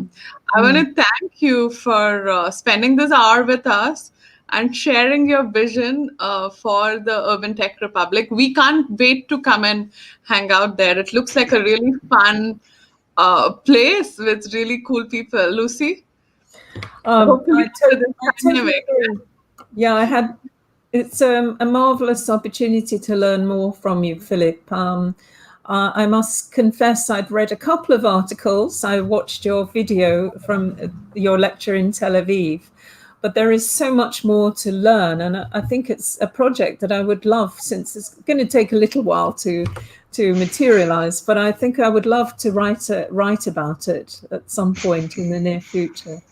Speaker 1: want to thank you for spending this hour with us and sharing your vision for the Urban Tech Republic. We can't wait to come and hang out there. It looks like a really fun place with really cool people. Lucy?
Speaker 2: It's a marvelous opportunity to learn more from you, Philip. I must confess I'd read a couple of articles. I watched your video from your lecture in Tel Aviv. But there is so much more to learn, and I think it's a project that I would love, since it's going to take a little while to materialize. But I think I would love to write about it at some point in the near future.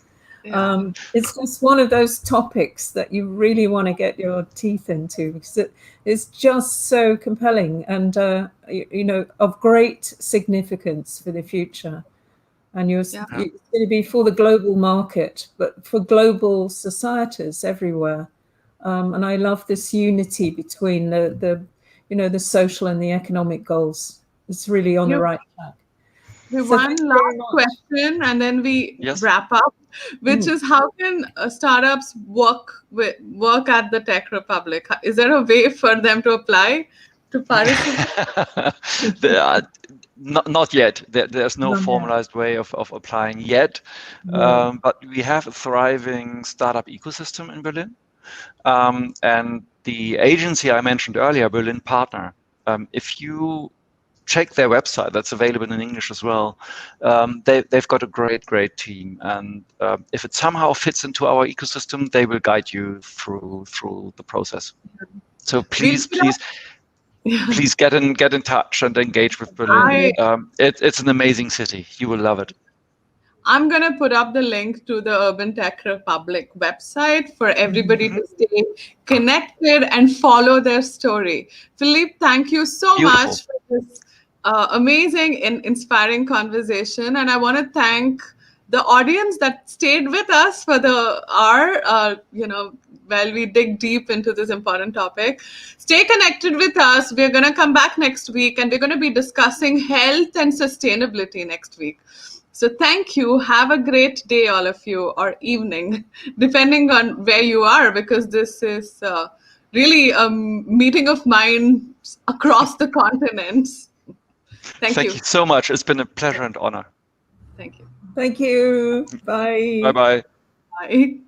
Speaker 2: Yeah. It's just one of those topics that you really want to get your teeth into, because it's just so compelling and of great significance for the future. And it's going to be for the global market, but for global societies everywhere. And I love this unity between the social and the economic goals. It's really on the right track.
Speaker 1: One last question, and then we wrap up, which is, how can startups work at the Tech Republic? Is there a way for them to apply to participate?
Speaker 3: Not yet. There's no formalized way of applying yet. But we have a thriving startup ecosystem in Berlin. And the agency I mentioned earlier, Berlin Partner, if you check their website, that's available in English as well, they've got a great team. And if it somehow fits into our ecosystem, they will guide you through the process. So please get in touch and engage with Berlin. It's an amazing city. You will love it.
Speaker 1: I'm going to put up the link to the Urban Tech Republic website for everybody to stay connected and follow their story. Philippe, thank you so much for this amazing and inspiring conversation. And I want to thank the audience that stayed with us for the hour, while we dig deep into this important topic. Stay connected with us. We're going to come back next week, and we're going to be discussing health and sustainability next week. So thank you. Have a great day, all of you, or evening, depending on where you are, because this is really a meeting of minds across the continents. Thank you.
Speaker 3: Thank you so much. It's been a pleasure and honor.
Speaker 1: Thank you.
Speaker 2: Thank you. Bye.
Speaker 3: Bye-bye.
Speaker 1: Bye.